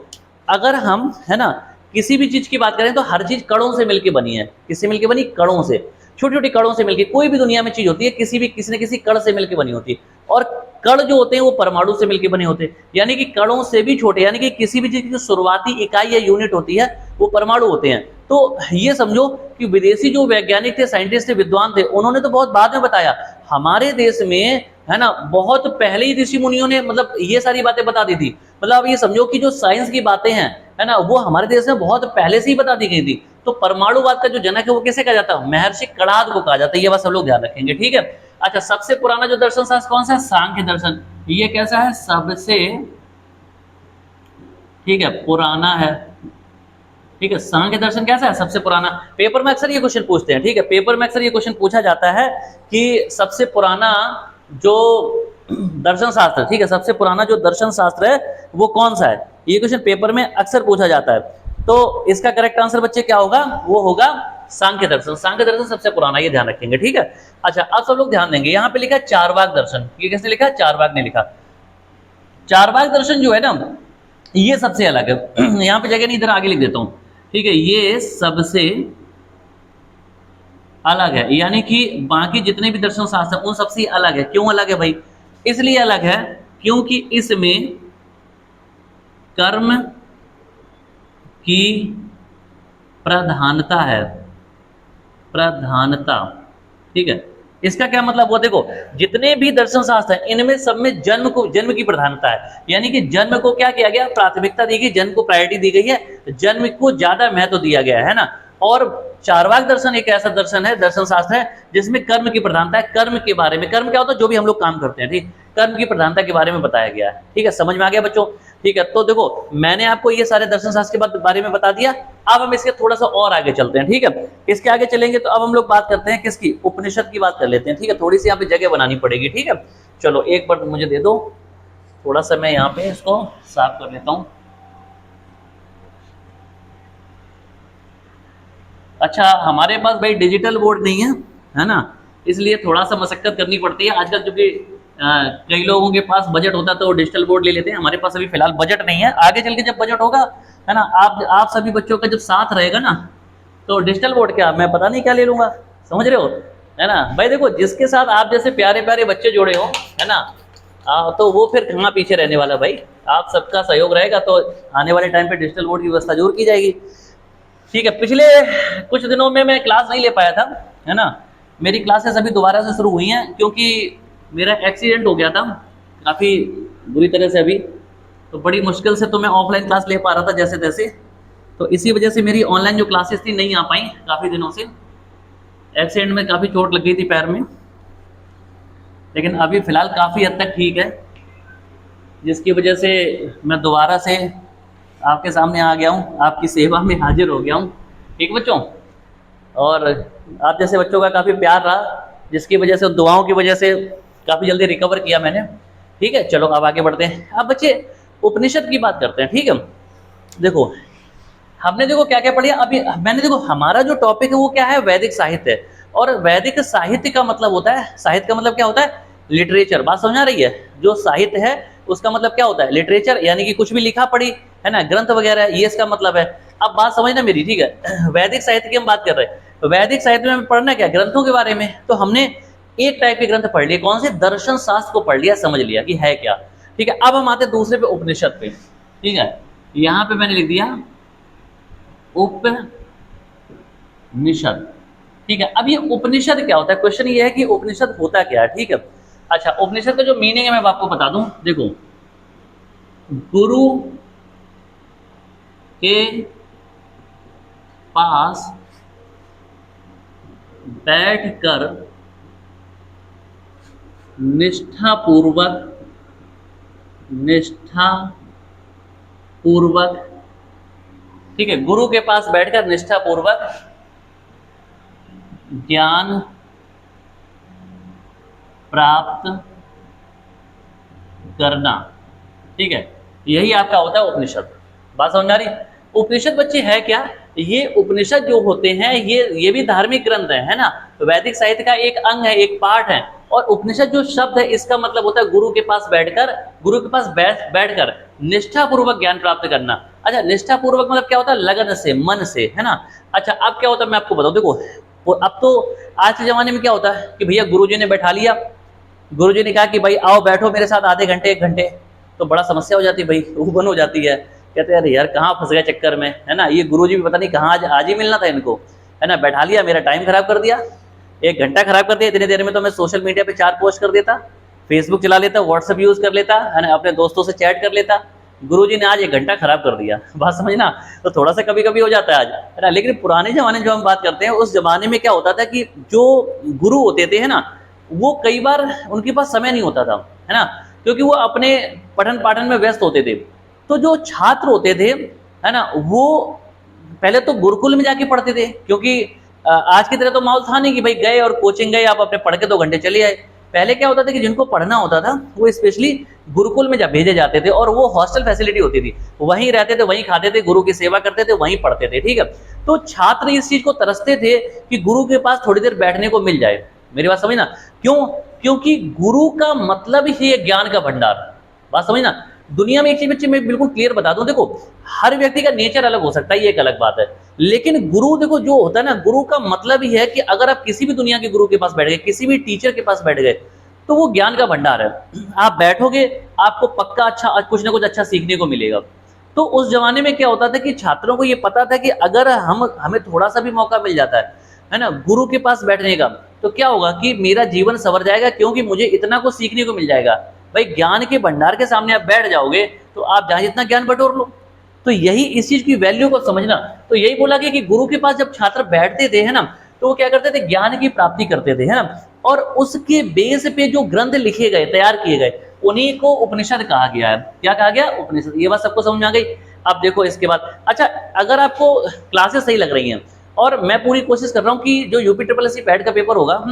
अगर हम, है ना, किसी भी चीज की बात करें तो हर चीज कणों से मिलकर बनी है। किससे मिलकर बनी? कणों से। छोटी छोटी कणों से मिलकर कोई भी दुनिया में चीज होती है किसी न किसी कण से मिलकर बनी होती है। और कण जो होते हैं वो परमाणु से मिलकर बने होते हैं, यानी कि कणों से भी छोटे, यानी कि किसी भी चीज की जो शुरुआती इकाई या यूनिट होती है वो परमाणु होते हैं। तो ये समझो कि विदेशी जो वैज्ञानिक थे, साइंटिस्ट थे, विद्वान थे, उन्होंने तो बहुत बाद में बताया। हमारे देश में, है ना, बहुत पहले ही ऋषि मुनियों ने मतलब ये सारी बातें बता दी थी। मतलब आप ये समझो कि जो साइंस की बातें हैं, है ना, वो हमारे देश में बहुत पहले से ही बता दी गई थी। तो परमाणुवाद का जो जनक है वो किसे कहा जाता है? महर्षि कणाद को कहा जाता है। ये बात सब लोग ध्यान रखेंगे, ठीक है। अच्छा, सबसे पुराना जो दर्शन शास्त्र कौन सा है? सांख्य दर्शन। ये कैसा है? सबसे, ठीक है, पुराना है, ठीक है। सांख्य दर्शन कैसा है? सबसे पुराना। पेपर में अक्सर ये क्वेश्चन पूछते हैं, ठीक है, पेपर में अक्सर ये क्वेश्चन पूछा जाता है कि सबसे पुराना जो दर्शन शास्त्र, ठीक है, सबसे पुराना जो दर्शन शास्त्र है वो कौन सा है? ये क्वेश्चन पेपर में अक्सर पूछा जाता है। तो इसका करेक्ट आंसर बच्चे क्या होगा? वो होगा सांख्य दर्शन। सांख्य दर्शन सबसे पुराना, ये ध्यान रखेंगे, ठीक है। अच्छा, अब सब लोग ध्यान देंगे, यहाँ पे लिखा है चारवाक दर्शन। ये किसने लिखा है? चारवाक ने लिखा। चारवाक दर्शन जो है ना, ये सबसे अलग है। यहाँ पे जगह नहीं, इधर आगे लिख देता हूं, ठीक है। ये सबसे अलग है, यानी कि बाकी जितने भी दर्शन शास्त्र उन सबसे अलग है। क्यों अलग है भाई? इसलिए अलग है क्योंकि इसमें कर्म की प्रधानता है, प्रधानता, ठीक है। इसका क्या मतलब हुआ, देखो जितने भी दर्शन शास्त्र हैं इनमें सब में जन्म की प्रधानता है, यानी कि जन्म को क्या किया गया, प्राथमिकता दी गई, जन्म को प्रायोरिटी दी गई है, जन्म को ज्यादा महत्व दिया गया है ना। और चार्वाक दर्शन एक ऐसा दर्शन है, दर्शन शास्त्र है जिसमें कर्म की प्रधानता है, कर्म के बारे में, कर्म क्या होता है, जो भी हम लोग काम करते हैं, ठीक, कर्म की प्रधानता के बारे में बताया गया है। ठीक है, समझ में आ गया बच्चों। ठीक है, तो देखो मैंने आपको ये सारे दर्शन शास्त्र के बारे में बता दिया। अब हम इसके थोड़ा सा और आगे चलते हैं। ठीक है, इसके आगे चलेंगे तो अब हम लोग बात करते हैं किसकी, उपनिषद की बात कर लेते हैं। ठीक है, थोड़ी सी यहाँ पे जगह बनानी पड़ेगी। ठीक है, चलो एक बार मुझे दे दो, थोड़ा सा मैं यहाँ पे इसको साफ कर लेता हूँ। अच्छा, हमारे पास भाई डिजिटल बोर्ड नहीं है ना, इसलिए थोड़ा सा मशक्कत करनी पड़ती है आजकल, क्योंकि कई लोगों के पास बजट होता है तो डिजिटल बोर्ड ले लेते हैं। हमारे पास अभी फिलहाल बजट नहीं है, आगे चल के जब बजट होगा, है ना, आप सभी बच्चों का जब साथ रहेगा ना, तो डिजिटल बोर्ड क्या मैं पता नहीं क्या ले लूंगा, समझ रहे हो, है ना भाई। देखो जिसके साथ आप जैसे प्यारे प्यारे बच्चे जोड़े हो, है ना, तो वो फिर कहाँ पीछे रहने वाला भाई, आप सबका सहयोग रहेगा तो आने वाले टाइम पे डिजिटल बोर्ड की व्यवस्था जरूर की जाएगी। ठीक है, पिछले कुछ दिनों में मैं क्लास नहीं ले पाया था, है ना, मेरी क्लासेस अभी दोबारा से शुरू हुई हैं क्योंकि मेरा एक्सीडेंट हो गया था काफ़ी बुरी तरह से अभी, तो बड़ी मुश्किल से तो मैं ऑफलाइन क्लास ले पा रहा था जैसे तैसे, तो इसी वजह से मेरी ऑनलाइन जो क्लासेस थी नहीं आ पाई काफ़ी दिनों से। एक्सीडेंट में काफ़ी चोट लग गई थी पैर में, लेकिन अभी फ़िलहाल काफ़ी हद तक ठीक है, जिसकी वजह से मैं दोबारा से आपके सामने आ गया हूँ, आपकी सेवा में हाजिर हो गया हूँ। ठीक बच्चों, और आप जैसे बच्चों का काफ़ी प्यार रहा, जिसकी वजह से, दुआओं की वजह से काफ़ी जल्दी रिकवर किया मैंने। ठीक है, चलो अब आगे बढ़ते हैं। अब बच्चे उपनिषद की बात करते हैं। ठीक है, देखो हमने देखो क्या क्या पढ़ा अभी, मैंने देखो हमारा जो टॉपिक है वो क्या है, वैदिक साहित्य, और वैदिक साहित्य का मतलब होता है, साहित्य का मतलब क्या होता है, लिटरेचर। बात समझ आ रही है, जो साहित्य है उसका मतलब क्या होता है, लिटरेचर, यानी कि कुछ भी लिखा पढ़ी, है ना, ग्रंथ वगैरह, ये इसका मतलब है। अब बात समझना मेरी, ठीक है, वैदिक साहित्य की हम बात कर रहे हैं, तो वैदिक साहित्य में पढ़ना क्या, ग्रंथों के बारे में। तो हमने एक टाइप के ग्रंथ पढ़ लिए, कौन से, दर्शन शास्त्र को पढ़ लिया, समझ लिया कि है क्या। ठीक है, अब हम आते दूसरे पे, उपनिषद पे। ठीक है, यहाँ पे मैंने लिख दिया उपनिषद। ठीक है, अब ये उपनिषद क्या होता है, क्वेश्चन ये है कि उपनिषद होता क्या है। ठीक है, अच्छा, उपनिषद का जो मीनिंग है मैं आपको बता दूं, देखो गुरु के पास बैठकर निष्ठापूर्वक ठीक है, गुरु के पास बैठकर निष्ठापूर्वक ज्ञान प्राप्त करना। ठीक है, यही आपका होता है उपनिषद। बात समझ आ रही, उपनिषद बच्चे है क्या, ये उपनिषद जो होते हैं ये भी धार्मिक ग्रंथ है ना, वैदिक साहित्य का एक अंग है, एक पार्ट है। और उपनिषद जो शब्द है इसका मतलब होता है गुरु के पास बैठकर निष्ठापूर्वक ज्ञान प्राप्त करना। अच्छा, निष्ठापूर्वक मतलब क्या होता है, लगन से, मन से, है ना। अच्छा, अब क्या होता है मैं आपको बताऊं, देखो अब तो आज के जमाने में क्या होता है कि भैया गुरुजी ने बैठा लिया, गुरुजी ने कहा कि भाई आओ बैठो मेरे साथ आधे घंटे 1 घंटे, तो बड़ा समस्या हो जाती है भाई, उबन हो जाती है, कहते हैं यार कहाँ फंस गए चक्कर में, है ना, ये गुरुजी भी पता नहीं कहाँ आज ही मिलना था इनको, है ना, बैठा लिया, मेरा टाइम खराब कर दिया, 1 घंटा खराब कर दिया। इतनी देर में तो मैं सोशल मीडिया पे 4 पोस्ट कर देता, फेसबुक चला लेता, व्हाट्सएप यूज कर लेता, है ना, अपने दोस्तों से चैट कर लेता, गुरुजी ने आज 1 घंटा खराब कर दिया। बात समझना, तो थोड़ा सा कभी कभी हो जाता है आज, है ना। लेकिन पुराने जमाने जो हम बात करते हैं, उस जमाने में क्या होता था कि जो गुरु होते थे, है ना, वो कई बार उनके पास समय नहीं होता था, है ना, क्योंकि वो अपने पठन पाठन में व्यस्त होते थे। तो जो छात्र होते थे, है ना, वो पहले तो गुरुकुल में जाके पढ़ते थे, क्योंकि आज की तरह तो माहौल था नहीं कि भाई गए और कोचिंग गए, आप अपने पढ़ के 2 घंटे चले आए। पहले क्या होता था कि जिनको पढ़ना होता था वो स्पेशली गुरुकुल में जब भेजे जाते थे, और वो हॉस्टल फैसिलिटी होती थी, वहीं रहते थे, वहीं खाते थे, गुरु की सेवा करते थे, वहीं पढ़ते थे। ठीक है, तो छात्र इस चीज को तरसते थे कि गुरु के पास थोड़ी देर बैठने को मिल जाए। मेरी बात समझना, क्यों, क्योंकि गुरु का मतलब ही है ज्ञान का भंडार। बात समझना, दुनिया में एक चीज बच्चे मैं बिल्कुल क्लियर बता दूं, देखो हर व्यक्ति का नेचर अलग हो सकता है, ये एक अलग बात है, लेकिन गुरु देखो जो होता है ना, गुरु का मतलब ही है कि अगर आप किसी भी दुनिया के गुरु के पास बैठ गए, किसी भी टीचर के पास बैठ गए, तो वो ज्ञान का भंडार है। आप बैठोगे, आपको पक्का अच्छा कुछ ना कुछ अच्छा सीखने को मिलेगा। तो उस जमाने में क्या होता था कि छात्रों को ये पता था कि अगर हमें थोड़ा सा भी मौका मिल जाता है है ना, गुरु के पास बैठने का, तो क्या होगा कि मेरा जीवन संवर जाएगा, क्योंकि मुझे इतना कुछ सीखने को मिल जाएगा। भाई ज्ञान के भंडार के सामने आप बैठ जाओगे तो आप जहां जितना ज्ञान बटोर लो। तो यही इस चीज की वैल्यू को समझना। तो यही बोला गया कि गुरु के पास जब छात्र बैठते थे, है ना, तो वो क्या करते थे, ज्ञान की प्राप्ति करते थे, है ना, और उसके बेस पे जो ग्रंथ लिखे गए, तैयार किए गए, उन्हीं को उपनिषद कहा गया है। क्या कहा गया? उपनिषद। ये बात सबको समझ में आ गई? अब देखो इसके बाद, अच्छा अगर आपको क्लासेस सही लग रही हैं, और मैं पूरी कोशिश कर रहा हूँ कि जो यूपी ट्रिपल एस सी पैड का पेपर होगा,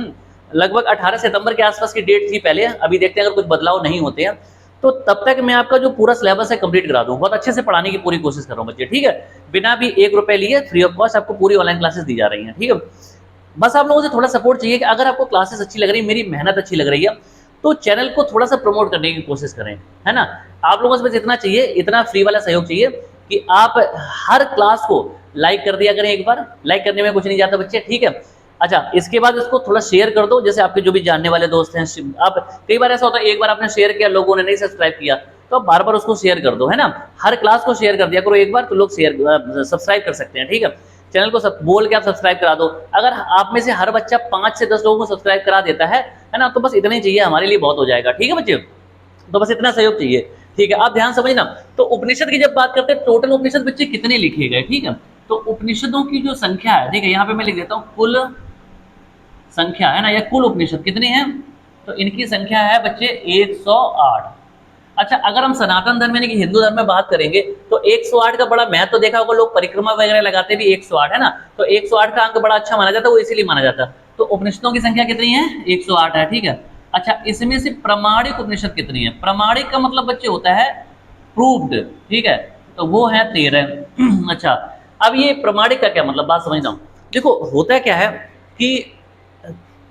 लगभग 18 सितंबर के आसपास की डेट थी पहले, अभी देखते हैं अगर कुछ बदलाव नहीं होते हैं तो तब तक मैं आपका जो पूरा सिलेबस है कंप्लीट करा दूं। बहुत अच्छे से पढ़ाने की पूरी कोशिश कर रहा हूँ बच्चे, ठीक है, बिना भी 1 रुपए लिए, फ्री ऑफ कॉस्ट आपको पूरी ऑनलाइन क्लासेस दी जा रही हैं, ठीक है। बस आप लोगों से थोड़ा सपोर्ट चाहिए कि अगर आपको क्लासेस अच्छी लग रही है, मेरी मेहनत अच्छी लग रही है, तो चैनल को थोड़ा सा प्रमोट करने की कोशिश करें, है ना। आप लोगों से बस इतना चाहिए, इतना फ्री वाला सहयोग चाहिए कि आप हर क्लास को लाइक कर दिया करें। एक बार लाइक करने में कुछ नहीं जाता बच्चे, ठीक है। अच्छा इसके बाद इसको थोड़ा शेयर कर दो, जैसे आपके जो भी जानने वाले दोस्त हैं। आप कई बार ऐसा होता है, एक बार आपने शेयर किया, लोगों ने नहीं सब्सक्राइब किया, तो आप बार बार उसको शेयर कर दो, है ना। हर क्लास को शेयर कर दिया करो एक बार, तो लोग शेयर सब्सक्राइब कर सकते हैं, ठीक है। चैनल को सब बोल के आप सब्सक्राइब करा दो। अगर आप में से हर बच्चा 5 से 10 लोगों को सब्सक्राइब करा देता है ना, तो बस इतना ही चाहिए, हमारे लिए बहुत हो जाएगा, ठीक है बच्चे। तो बस इतना सहयोग चाहिए, ठीक है। आप ध्यान समझना। तो उपनिषद की जब बात करते हैं, टोटल उपनिषद बच्चे कितने लिखे गए, ठीक है। तो उपनिषदों की जो संख्या है, ठीक है, यहाँ पे मैं लिख देता हूँ कुल संख्या, है ना, या कुल उपनिषद कितने हैं, तो इनकी संख्या है बच्चे 108। अच्छा अगर हम सनातन धर्म यानी कि हिंदू धर्म में बात करेंगे, तो 108 का बड़ा, मैं तो देखा होगा लोग परिक्रमा वगैरह लगाते भी 108, है ना, तो 108 का अंक बड़ा अच्छा माना जाता है, वो इसीलिए माना जाता है। तो उपनिषदों की संख्या कितनी है? 108 है, ठीक है। अच्छा इसमें से प्रमाणिक उपनिषद कितनी है? प्रमाणिक का मतलब बच्चे होता है प्रूव्ड, ठीक है, तो वो है 13। अच्छा अब ये प्रमाणिक का क्या मतलब, बात समझना हूँ। देखो होता क्या है कि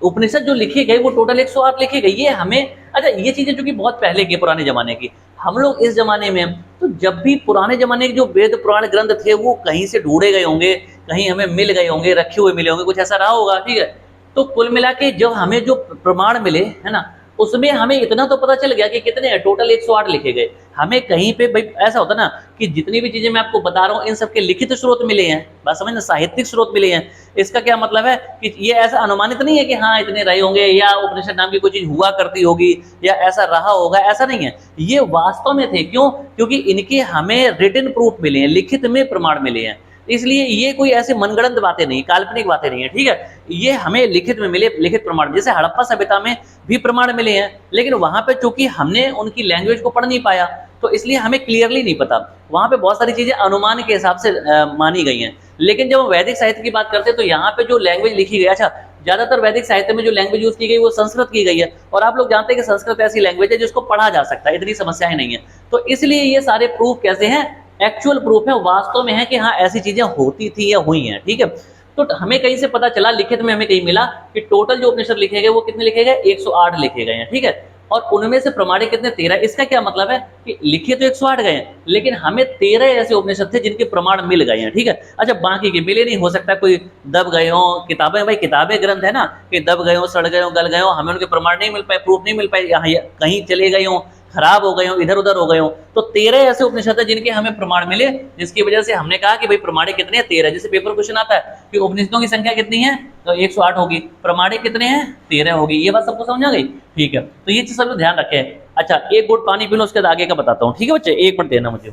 उपनिषद जो लिखे गए वो टोटल 108 लिखे गए, ये हमें, अच्छा ये चीजें जो कि बहुत पहले की, पुराने जमाने की, हम लोग इस जमाने में, तो जब भी पुराने जमाने के जो वेद पुराण ग्रंथ थे वो कहीं से ढूंढे गए होंगे, कहीं हमें मिल गए होंगे, रखे हुए मिले होंगे, कुछ ऐसा रहा होगा, ठीक है। तो कुल मिला के जब हमें जो प्रमाण मिले, है ना, उसमें हमें इतना तो पता चल गया कि कितने हैं, टोटल 108 लिखे गए। हमें कहीं पे भाई ऐसा होता ना कि जितनी भी चीजें मैं आपको बता रहा हूँ, इन सबके लिखित स्रोत मिले हैं, बात समझ ना, साहित्यिक स्रोत मिले हैं। इसका क्या मतलब है कि ये ऐसा अनुमानित नहीं है कि हाँ इतने रहे होंगे, या उपनिषद नाम की कोई चीज हुआ करती होगी, या ऐसा रहा होगा, ऐसा नहीं है। ये वास्तव में थे, क्यों? क्योंकि इनके हमें रिटन प्रूफ मिले हैं, लिखित में प्रमाण मिले हैं। इसलिए ये कोई ऐसे मनगढ़ंत बातें नहीं, काल्पनिक बातें नहीं है, ठीक है। ये हमें लिखित में मिले, लिखित प्रमाण। जैसे हड़प्पा सभ्यता में भी प्रमाण मिले हैं, लेकिन वहां पे चूंकि हमने उनकी लैंग्वेज को पढ़ नहीं पाया, तो इसलिए हमें क्लियरली नहीं पता। वहां पे बहुत सारी चीजें अनुमान के हिसाब से मानी गई हैं। लेकिन जब हम वैदिक साहित्य की बात करते हैं, तो यहाँ पे जो लैंग्वेज लिखी गई, अच्छा ज्यादातर वैदिक साहित्य में जो लैंग्वेज यूज की गई वो संस्कृत की गई है, और आप लोग जानते हैं कि संस्कृत ऐसी लैंग्वेज है जिसको पढ़ा जा सकता है, इतनी समस्याएं नहीं है। तो इसलिए ये सारे प्रूफ कैसे हैं? एक्चुअल प्रूफ है, वास्तव में है कि हाँ ऐसी चीजें होती थी या हुई हैं, ठीक है। तो हमें कहीं से पता चला, लिखित में हमें कहीं मिला कि टोटल जो उपनिषद लिखे गए वो कितने लिखे गए? 108 लिखे गए हैं, ठीक है। और उनमें से प्रमाणिक कितने? 13। इसका क्या मतलब है कि लिखे तो 108 गए हैं, लेकिन हमें 13 ऐसे उपनिषद थे जिनके प्रमाण मिल गए हैं, ठीक है। अच्छा बाकी के मिले नहीं, हो सकता है कोई दब गए हो, किताबें, भाई किताबें ग्रंथ है ना, कि दब गए हो, सड़ गए हो, गल गए हो, हमें उनके प्रमाण नहीं मिल पाए, प्रूफ नहीं मिल पाए, यहाँ कहीं चले गए हो, खराब हो गए हो, इधर उधर हो गए हो। तो 13 ऐसे उपनिषद है जिनके हमें प्रमाण मिले, जिसकी वजह से हमने कहा कि भाई प्रमाणिक कितने हैं? 13। जैसे पेपर क्वेश्चन आता है कि उपनिषदों की संख्या कितनी है, तो 108 होगी, प्रमाणिक कितने हैं? 13 होगी। ये बात सबको समझ आ गई? ठीक है, तो ये चीज सब ध्यान रखें। अच्छा एक घूंट पानी पी लो, उसके बाद आगे का बताता हूँ, ठीक है बच्चे, एक मिनट देना मुझे।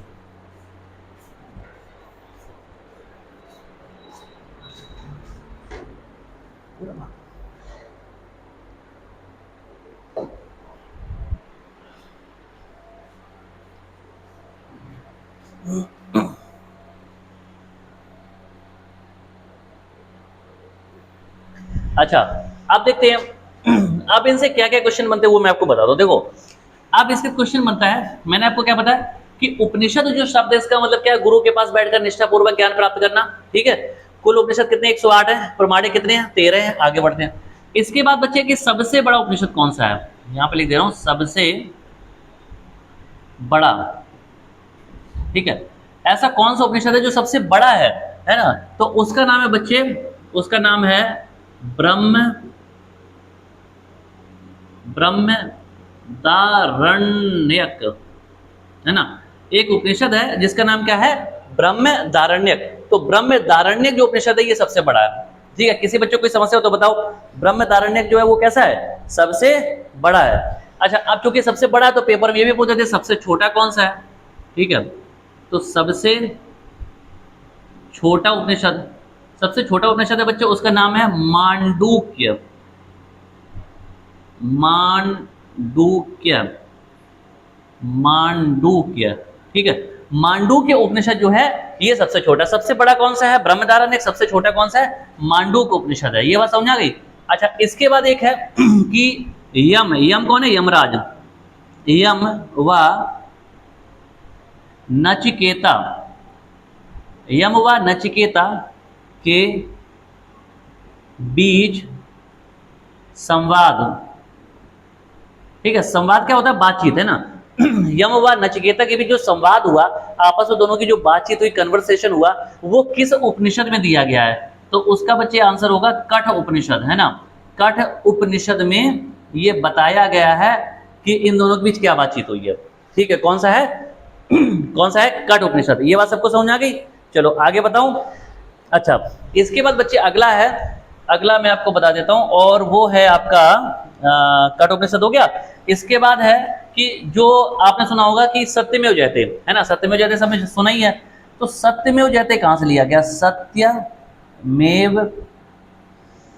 अच्छा आप देखते हैं अब इनसे क्या क्या क्वेश्चन बनते हैं वो मैं आपको बता दूं। देखो अब इसके क्वेश्चन बनता है, मैंने आपको क्या बताया कि उपनिषद जो शब्द है इसका मतलब क्या है? गुरु के पास बैठकर निष्ठापूर्वक ज्ञान प्राप्त करना, ठीक है। कुल उपनिषद कितने? 108 है। प्रमाणिक कितने हैं? 13 है। आगे बढ़ते हैं। इसके बाद बच्चे कि सबसे बड़ा उपनिषद कौन सा है? यहां पे लिख दे रहा हूं, सबसे बड़ा, ठीक है। ऐसा कौन सा उपनिषद है जो सबसे बड़ा है ना? तो उसका नाम है बच्चे, उसका नाम है ब्रह्मदारण्यक, है ना। एक उपनिषद है जिसका नाम क्या है? ब्रह्मदारण्यक। तो ब्रह्मदारण्यक जो उपनिषद है ये सबसे बड़ा है, ठीक है, किसी बच्चों को कोई समस्या हो तो बताओ। बृहदारण्यक जो है वो कैसा है, सबसे बड़ा है। अच्छा, अब चूंकि सबसे बड़ा है तो पेपर में ये भी पूछते थे सबसे छोटा कौन सा है, ठीक है, तो सबसे छोटा उपनिषद, सबसे छोटा उपनिषद है बच्चों, उसका नाम है मांडूक्य। मांडूक्य, मांडूक्य, ठीक है। मांडूक्य उपनिषद जो है ये सबसे छोटा, सबसे बड़ा कौन सा है बृहदारण्यक, सबसे छोटा कौन सा है मांडूक्य उपनिषद है। ये बात समझ आ गई। अच्छा, इसके बाद एक है कि यम, यम कौन है, यमराज, यम व नचिकेता, यम व नचिकेता के बीच संवाद, ठीक है। संवाद क्या होता है, बातचीत है ना। यम व नचिकेता के बीच जो संवाद हुआ, आपस में दोनों की जो बातचीत हुई, कन्वर्सेशन हुआ, वो किस उपनिषद में दिया गया है, तो उसका बच्चे आंसर होगा कठ उपनिषद, है ना। कठ उपनिषद में ये बताया गया है कि इन दोनों के बीच क्या बातचीत हुई है, ठीक है। कौन सा है कौन सा है, कठ उपनिषद। ये बात सबको समझ आ गई। चलो आगे बताऊं। अच्छा, इसके बाद बच्चे अगला है, अगला मैं आपको बता देता हूं, और वो है आपका कठ उपनिषद हो गया। इसके बाद है कि जो आपने सुना होगा कि सत्यमेव जयते, है ना, सत्यमेव जयते सबने सुना ही है। तो सत्यमेव जयते कहां से लिया गया, सत्यमेव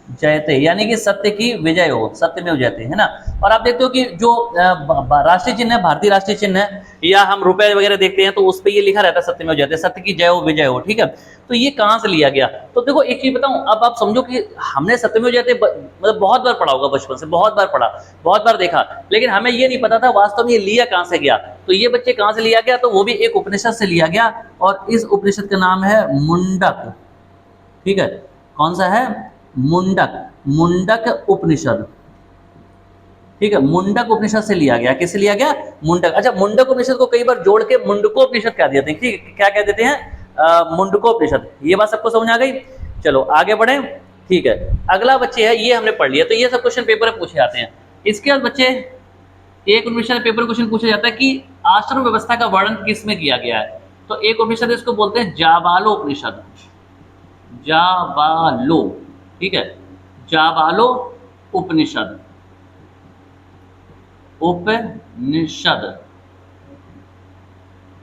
जयते यानी कि सत्य की विजय हो, सत्यमेव जयते, है ना। और आप देखते हो कि जो राष्ट्रीय चिन्ह है, भारतीय राष्ट्रीय चिन्ह है, या हम रुपए वगैरह देखते हैं तो उस पर ये लिखा रहता है सत्यमेव जयते, सत्य की जय हो, विजय हो, ठीक है। तो ये कहां से लिया गया, तो देखो एक चीज बताऊं, अब आप समझो कि हमने सत्यमेव जयते मतलब बहुत बार पढ़ा होगा, बचपन से बहुत बार पढ़ा, बहुत बार देखा, लेकिन हमें ये नहीं पता था वास्तव में ये लिया कहां से गया। तो ये बच्चे कहां से लिया गया, तो वो भी एक उपनिषद से लिया गया, और इस उपनिषद का नाम है मुंडक, ठीक है। कौन सा है, मुंडक, मुंडक उपनिषद, ठीक है। मुंडक उपनिषद से लिया गया, किससे लिया गया, मुंडक। अच्छा, मुंडक उपनिषद को कई बार जोड़ के मुंडकोपनिषद कह देते हैं, ठीक है, क्या कह देते हैं, मुंडकोपनिषद। ये बात सबको समझ आ गई। चलो आगे बढ़े, ठीक है। अगला बच्चे है, ये हमने पढ़ लिया, तो ये सब क्वेश्चन पेपर में पूछे जाते हैं। इसके बाद बच्चे एक उपनिषद पेपर क्वेश्चन पूछा जाता है कि आश्रम व्यवस्था का वर्णन किस में किया गया है। तो एक उपनिषद इसको बोलते हैं जाबालो उपनिषद, जाबालो, ठीक है, जाबालो उपनिषद, उपनिषद,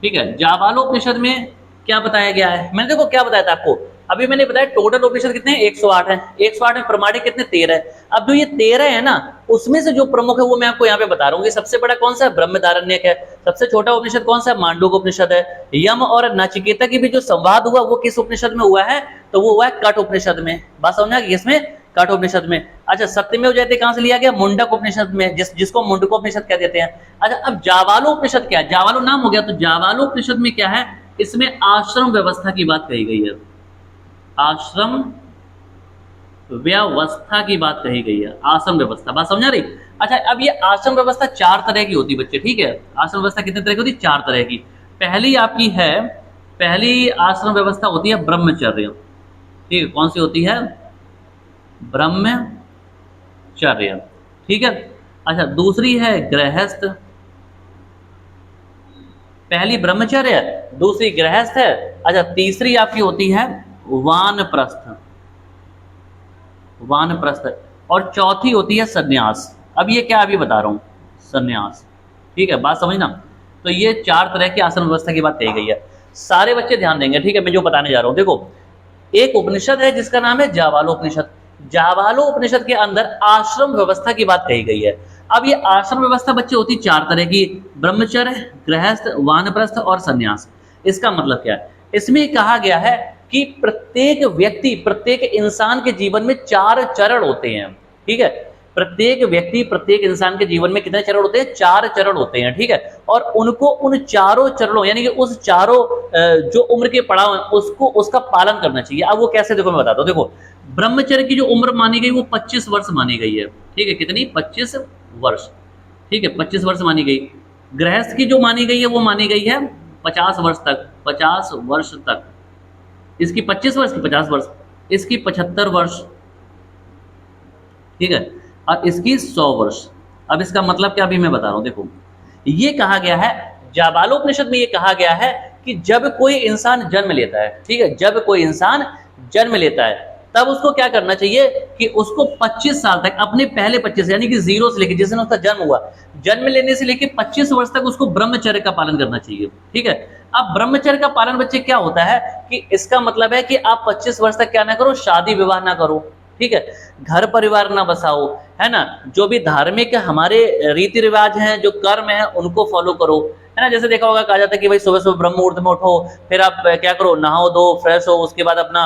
ठीक है। जाबालो उपनिषद में क्या बताया गया है, मैंने देखो क्या बताया था आपको, अभी मैंने बताया टोटल उपनिषद कितने हैं, 108 है, 108 में प्रमाणिक कितने, 13 है। अब जो ये 13 है ना, उसमें से जो प्रमुख है वो मैं आपको यहाँ पे बता रहा हूँ। सबसे बड़ा कौन सा है, बृहदारण्यक है। सबसे छोटा उपनिषद कौन सा है, मांडूक्य उपनिषद है। यम और नचिकेता के बीच जो संवाद हुआ वो किस उपनिषद में हुआ है, तो वो हुआ है कठ उपनिषद में। बात समझा कि इसमें कठ उपनिषद में। अच्छा, सत्यमेव जयते कहां से लिया गया, मुंडक उपनिषद में, जिसको मुंडकोपनिषद कह देते हैं। अच्छा, अब जाबालो उपनिषद क्या है, जाबालो नाम हो गया, तो जाबालो उपनिषद में क्या है, इसमें आश्रम व्यवस्था की बात कही गई है, आश्रम व्यवस्था की बात कही गई है, आश्रम व्यवस्था। बात समझा रही। अच्छा, अब ये आश्रम व्यवस्था 4 तरह की होती है बच्चे, ठीक है। आश्रम व्यवस्था कितने तरह की होती है, 4 तरह की। पहली आपकी है, पहली आश्रम व्यवस्था होती है ब्रह्मचर्य, ठीक है। कौन सी होती है, ब्रह्मचर्य, ठीक है। अच्छा, दूसरी है गृहस्थ, पहली ब्रह्मचर्य, दूसरी गृहस्थ है। अच्छा, तीसरी आपकी होती है वानप्रस्थ, वानप्रस्थ, और चौथी होती है सन्यास। अब ये क्या अभी बता रहा हूं, सन्यास, ठीक है। बात समझना। तो ये 4 तरह की आश्रम व्यवस्था की बात कही गई है। सारे बच्चे ध्यान देंगे, ठीक है, मैं जो बताने जा रहा हूं। देखो, एक उपनिषद है जिसका नाम है जाबालो उपनिषद। जाबालो उपनिषद के अंदर आश्रम व्यवस्था की बात कही गई है। अब ये आश्रम व्यवस्था बच्चे होती 4 तरह की, ब्रह्मचर्य, गृहस्थ, वानप्रस्थ और सन्यास। इसका मतलब क्या है, इसमें कहा गया है कि प्रत्येक व्यक्ति, प्रत्येक इंसान के जीवन में 4 चरण होते हैं, ठीक है। प्रत्येक व्यक्ति, प्रत्येक इंसान के जीवन में कितने चरण होते हैं, 4 चरण होते हैं, ठीक है। और उनको उन चारों चरणों यानी कि उस चारों जो उम्र के पड़ाव हैं उसको, उसका पालन करना चाहिए। अब वो कैसे, देखो मैं बताता हूँ। देखो, ब्रह्मचर्य की जो उम्र मानी गई वो 25 वर्ष मानी गई है, ठीक है। कितनी, 25 वर्ष, ठीक है, 25 वर्ष मानी गई। गृहस्थ की जो मानी गई है वो मानी गई है 50 वर्ष तक, 50 वर्ष तक। इसकी 25 वर्ष की 50 वर्ष, इसकी 75 वर्ष, ठीक है, और इसकी 100 वर्ष। अब इसका मतलब क्या, अभी मैं बता रहा हूं। देखो, ये कहा गया है, जाबालोपनिषद में ये कहा गया है कि जब कोई इंसान जन्म लेता है, ठीक है, जब कोई इंसान जन्म लेता है तब उसको क्या करना चाहिए कि उसको 25 साल तक, अपने पहले 25 यानी कि जीरो से लेके जिस दिन उसका जन्म हुआ, जन्म लेने से लेके 25 वर्ष तक उसको ब्रह्मचर्य का पालन करना चाहिए। ठीक है। अब ब्रह्मचर्य का पालन बच्चे क्या होता है कि इसका मतलब है कि आप 25 वर्ष तक क्या ना करो, शादी विवाह ना करो। ठीक है। घर परिवार ना बसाओ, है ना। जो भी धार्मिक हमारे रीति रिवाज हैं, जो कर्म है, उनको फॉलो करो, है ना। जैसे देखा होगा, कहा जाता है कि भाई सुबह सुबह ब्रह्म मुहूर्त में उठो, फिर आप क्या करो, नहाओ दो, फ्रेश हो, उसके बाद अपना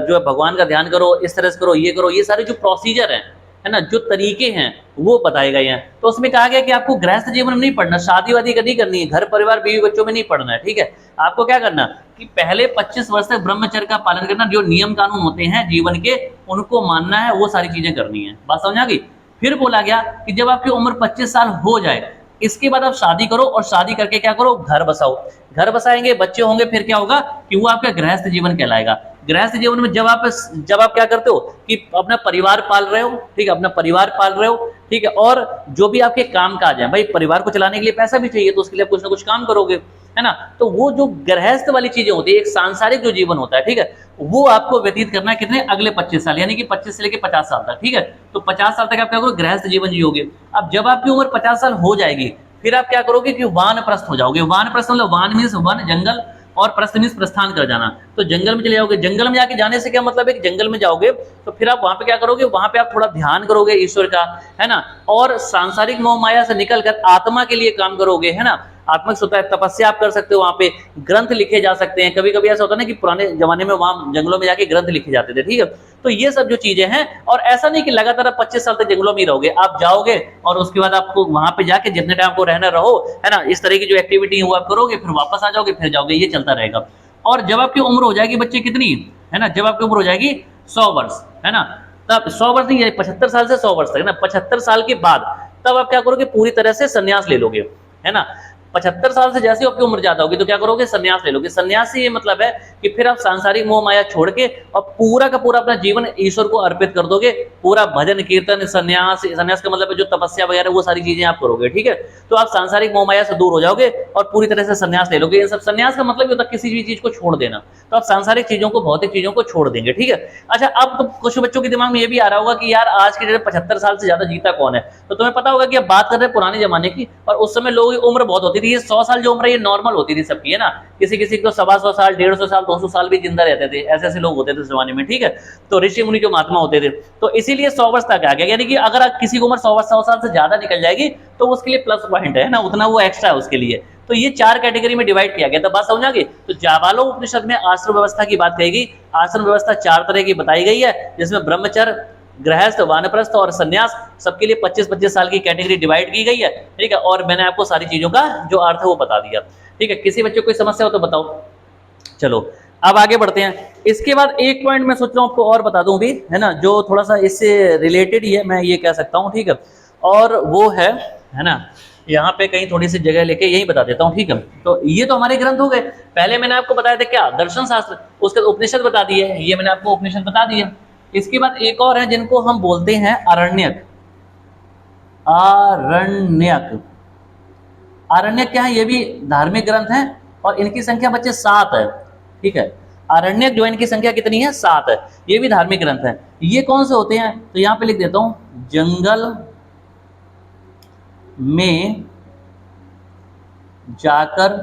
जो है भगवान का ध्यान करो, इस तरह से करो, ये करो। ये सारे जो प्रोसीजर है ना, जो तरीके हैं वो बताए गए हैं। तो उसमें कहा गया कि आपको गृहस्थ जीवन में नहीं पढ़ना, शादी वादी नहीं करनी है, घर परिवार बीवी बच्चों में नहीं पढ़ना है। ठीक है। आपको क्या करना कि पहले 25 वर्ष तक ब्रह्मचर्य का पालन करना, जो नियम कानून होते हैं जीवन के उनको मानना है, वो सारी चीजें करनी है। बात समझ आ गई। फिर बोला गया कि जब आपकी उम्र 25 साल हो जाए, इसके बाद आप शादी करो, और शादी करके क्या करो, घर बसाओ। घर बसाएंगे, बच्चे होंगे, फिर क्या होगा कि वो आपका गृहस्थ जीवन कहलाएगा। गृहस्थ जीवन में जब आप क्या करते हो कि अपना परिवार पाल रहे हो, ठीक है, अपना परिवार पाल रहे हो, ठीक है, और जो भी आपके काम काज है, भाई परिवार को चलाने के लिए पैसा भी चाहिए, तो उसके लिए आप कुछ ना कुछ काम करोगे, है ना। तो वो जो गृहस्थ वाली चीजें होती है, एक सांसारिक जो जीवन होता है, ठीक है, वो आपको व्यतीत करना है कितने, अगले 25 साल, यानी कि 25 से लेके 50 साल तक। ठीक है। तो 50 साल तक आप क्या करोगे, गृहस्थ जीवन जियोगे। अब जब आपकी उम्र 50 साल हो जाएगी, फिर आप क्या करोगे कि वानप्रस्थ हो जाओगे। वानप्रस्थ मतलब वान मीन्स वन, जंगल, और प्रस्थ मीन्स प्रस्थान कर जाना। तो जंगल में चले जाओगे। जंगल में जाके जाने से क्या मतलब है कि जंगल में जाओगे तो फिर आप वहां पे क्या करोगे, वहां पे आप थोड़ा ध्यान करोगे ईश्वर का, है ना, और सांसारिक मोह माया से निकलकर आत्मा के लिए काम करोगे, है ना। आत्मक होता है, तपस्या आप कर सकते हो, वहां पे ग्रंथ लिखे जा सकते हैं। कभी कभी ऐसा होता है ना कि पुराने जमाने में वहां जंगलों में जाके ग्रंथ लिखे जाते थे। ठीक है। तो ये सब जो चीजें हैं, और ऐसा नहीं कि लगातार आप 25 साल तक जंगलों में ही रहोगे। आप जाओगे और उसके बाद आपको वहां पे जाके जितने टाइम आपको रहना रहो, है ना, इस तरह की जो एक्टिविटी है वो आप करोगे, फिर वापस आ जाओगे, फिर जाओगे, ये चलता रहेगा। और जब आपकी उम्र हो जाएगी बच्चे कितनी, है ना, जब आपकी उम्र हो जाएगी 100 वर्ष, है ना, तब 100 वर्ष नहीं, 75 साल से 100 वर्ष तक, है ना, 75 साल के बाद तब आप क्या करोगे, पूरी तरह से संन्यास ले लोगे, है ना। 75 साल से जैसे आपकी उम्र ज्यादा होगी तो क्या करोगे, संन्यास ले लोगे। संन्यास से ये मतलब है कि फिर आप सांसारिक मोह माया छोड़ के और पूरा का पूरा अपना जीवन ईश्वर को अर्पित कर दोगे। पूरा भजन कीर्तन, संन्यास, संन्यास का मतलब है जो तपस्या वगैरह वो सारी चीजें आप करोगे। ठीक है। तो आप सांसारिक मोह माया से दूर हो जाओगे और पूरी तरह से संन्यास ले लोगे। ये सब संन्यास का मतलब होता है किसी भी चीज को छोड़ देना। तो आप सांसारिक चीजों को, भौतिक चीजों को छोड़ देंगे। ठीक है। अच्छा, अब तो कुछ बच्चों के दिमाग में ये भी आ रहा होगा कि यार आज के डेट 75 साल से ज्यादा जीता कौन है। तो तुम्हें पता होगा कि अब बात कर रहे हैं पुराने जमाने की, और उस समय लोगों की उम्र बहुत होती थी। ये 100 साल जो उम्र है ये नॉर्मल होती थी सबकी, है ना। किसी किसी को 125 साल, 150 साल, 200 साल भी जिंदा रहते थे। ऐसे ऐसे लोग होते थे उस जमाने में। ठीक है। तो ऋषि मुनि जो महात्मा होते थे, तो इसीलिए 100 वर्ष तक आ गया। यानी कि अगर किसी की उम्र 100 साल से ज्यादा निकल जाएगी तो उसके लिए प्लस पॉइंट है ना, उतना वो एक्स्ट्रा है उसके लिए। तो ये 4 कैटेगरी में डिवाइड किया गया था। बात समझ आ गई। तो जाबालो उपनिषद में आश्रम व्यवस्था की बात कहेगी। आश्रम व्यवस्था 4 तरह की बताई गई है, जिसमें ब्रह्मचर्य, गृहस्थ, वानप्रस्थ और संन्यास, सबके लिए 25-25 साल की कैटेगरी डिवाइड की गई है। ठीक है। और मैंने आपको सारी चीजों का जो अर्थ है वो बता दिया। ठीक है। किसी बच्चे को कोई समस्या हो तो बताओ। चलो अब आगे बढ़ते हैं। इसके बाद एक पॉइंट मैं सोच रहा हूँ आपको और बता दूं भी, है ना, जो थोड़ा सा इससे रिलेटेड ही है, मैं ये कह सकता हूँ। ठीक है। और वो है ना, यहाँ पे कहीं थोड़ी सी जगह लेके यही बता देता हूँ। ठीक है। तो ये तो हमारे ग्रंथ हो गए। पहले मैंने आपको बताया था क्या, दर्शन शास्त्र, उसके उपनिषद बता दिए, ये मैंने आपको उपनिषद बता दिए। इसके बाद एक और है जिनको हम बोलते हैं अरण्यक। आरण्यक, आरण्यक क्या है, ये भी धार्मिक ग्रंथ है और इनकी संख्या बच्चे 7 है। ठीक है। आरण्यक जो है इनकी संख्या कितनी है, 7 है। ये भी धार्मिक ग्रंथ है। ये कौन से होते हैं, तो यहां पे लिख देता हूं, जंगल में जाकर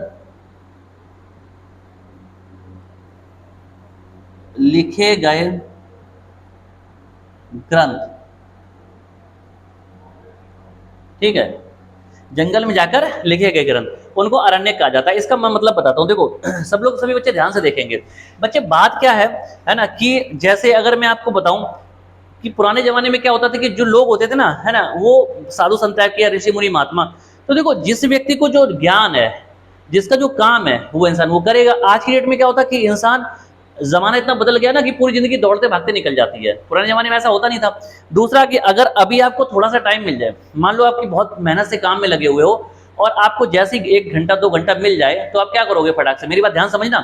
लिखे गए ग्रंथ। ठीक है। जंगल में जाकर लिखे गए ग्रंथ, उनको अरण्यक कहा जाता है। इसका मैं मतलब बताता हूं। देखो सब लोग, सभी बच्चे ध्यान से देखेंगे। बच्चे बात क्या है ना, कि जैसे अगर मैं आपको बताऊं कि पुराने जमाने में क्या होता था कि जो लोग होते थे ना, है ना, वो साधु संत टाइप के या ऋषि मुनि महात्मा, तो देखो जिस व्यक्ति को जो ज्ञान है, जिसका जो काम है, वो इंसान वो करेगा। आज की डेट में क्या होता है कि इंसान, जमाना इतना बदल गया ना कि पूरी जिंदगी दौड़ते भागते निकल जाती है। पुराने जमाने में ऐसा होता नहीं था। दूसरा कि अगर अभी आपको थोड़ा सा टाइम मिल जाए, मान लो आपकी बहुत मेहनत से काम में लगे हुए हो और आपको जैसे 1 घंटा 2 घंटा मिल जाए, तो आप क्या करोगे फटाक से, मेरी बात ध्यान समझना।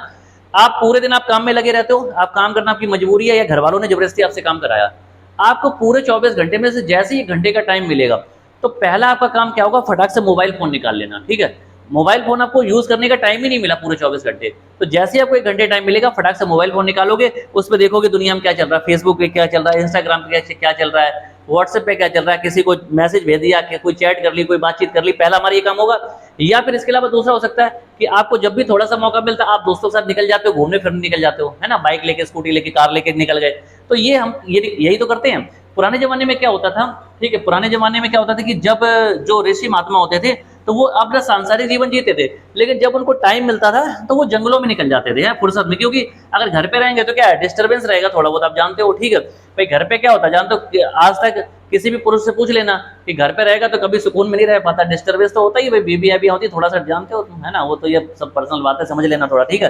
आप पूरे दिन आप काम में लगे रहते हो, आप काम करना आपकी मजबूरी है या घर वालों ने जबरदस्ती आपसे काम कराया। आपको पूरे 24 घंटे में से जैसे ही 1 घंटे का टाइम मिलेगा, तो पहला आपका काम क्या होगा, फटाक से मोबाइल फोन निकाल लेना। ठीक है। मोबाइल फोन आपको यूज करने का टाइम ही नहीं मिला पूरे 24 घंटे। तो जैसे ही आपको 1 घंटे टाइम मिलेगा, फटाक से मोबाइल फोन निकालोगे, उस पर देखोगे दुनिया में क्या चल रहा है, फेसबुक पे क्या चल रहा है, इंस्टाग्राम पे क्या चल रहा है, व्हाट्सएप पे क्या चल रहा है, किसी को मैसेज भेज दिया, कि कोई चैट कर ली, कोई बातचीत कर ली, पहला हमारा ये काम होगा। या फिर इसके अलावा दूसरा हो सकता है कि आपको जब भी थोड़ा सा मौका मिलता है, आप दोस्तों के साथ निकल जाते हो, घूमने फिरने निकल जाते हो, है ना, बाइक लेके, स्कूटी लेके, कार लेके निकल गए। तो ये हम यही तो करते हैं। पुराने जमाने में क्या होता था, ठीक है, पुराने जमाने में क्या होता था कि जब जो ऋषि महात्मा होते थे तो वो अपना सांसारिक जीवन जीते थे, लेकिन जब उनको टाइम मिलता था तो वो जंगलों में निकल जाते थे फुर्सत में। क्योंकि अगर घर पे रहेंगे तो क्या है, डिस्टर्बेंस रहेगा थोड़ा बहुत, आप जानते हो, ठीक है भाई। घर पे क्या होता है जानते हो, आज तक किसी भी पुरुष से पूछ लेना कि घर पे रहेगा तो कभी सुकून में नहीं रह पाता, डिस्टर्बेंस तो होता ही है भाई, बीबी अभी होती थोड़ा सा, जानते हो तुम, है ना, वो तो ये सब पर्सनल बात है, समझ लेना थोड़ा, ठीक है।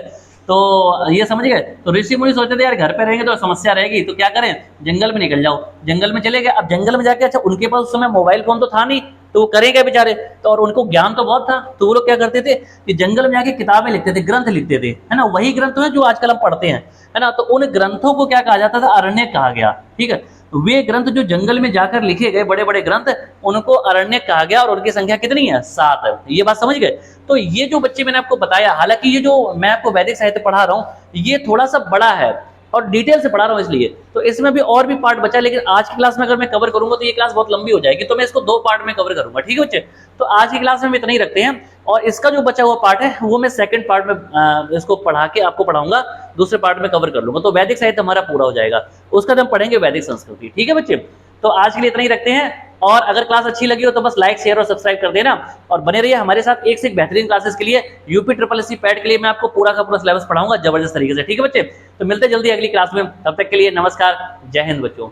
तो ये समझ गए। तो ऋषि मुनि सोचते थे यार घर पे रहेंगे तो समस्या रहेगी, तो क्या करें, जंगल में निकल जाओ। जंगल में चले गए। अब जंगल में जाके, अच्छा उनके पास उस समय मोबाइल फोन तो था नहीं, तो वो करें क्या बेचारे, तो और उनको ज्ञान तो बहुत था, तो वो लोग क्या करते थे कि जंगल में जाके किताबें लिखते थे, ग्रंथ लिखते थे, है ना, वही ग्रंथ है जो आजकल हम पढ़ते हैं, है ना। तो उन ग्रंथों को क्या कहा जाता था, अरण्य कहा गया, ठीक है। वे ग्रंथ जो जंगल में जाकर लिखे गए, बड़े बड़े ग्रंथ, उनको अरण्य कहा गया, और उनकी संख्या कितनी है, 7 है। ये बात समझ गए। तो ये जो बच्चे मैंने आपको बताया, हालांकि ये जो मैं आपको वैदिक साहित्य पढ़ा रहा हूँ, ये थोड़ा सा बड़ा है और डिटेल से पढ़ा रहा हूँ, इसलिए तो इसमें भी और भी पार्ट बचा है, लेकिन आज की क्लास में अगर मैं कवर करूंगा तो ये क्लास बहुत लंबी हो जाएगी, तो मैं इसको 2 पार्ट में कवर करूंगा, ठीक है बच्चे। तो आज की क्लास में हम इतना ही रखते हैं, और इसका जो बचा हुआ पार्ट है वो मैं सेकंड पार्ट में इसको पढ़ा के आपको पढ़ाऊंगा, दूसरे पार्ट में कवर कर लूंगा। तो वैदिक साहित्य हमारा पूरा हो जाएगा, उसका हम पढ़ेंगे वैदिक संस्कृति, ठीक है बच्चे। तो आज के लिए इतना ही रखते हैं, और अगर क्लास अच्छी लगी हो तो बस लाइक, शेयर और सब्सक्राइब कर देना, और बने रहिए हमारे साथ एक से एक बेहतरीन क्लासेस के लिए। यूपी SSC पैट के लिए मैं आपको पूरा का पूरा सिलेबस पढ़ाऊंगा जबरदस्त तरीके से, ठीक है बच्चे। तो मिलते जल्दी अगली क्लास में, तब तक के लिए नमस्कार, जय हिंद बच्चों।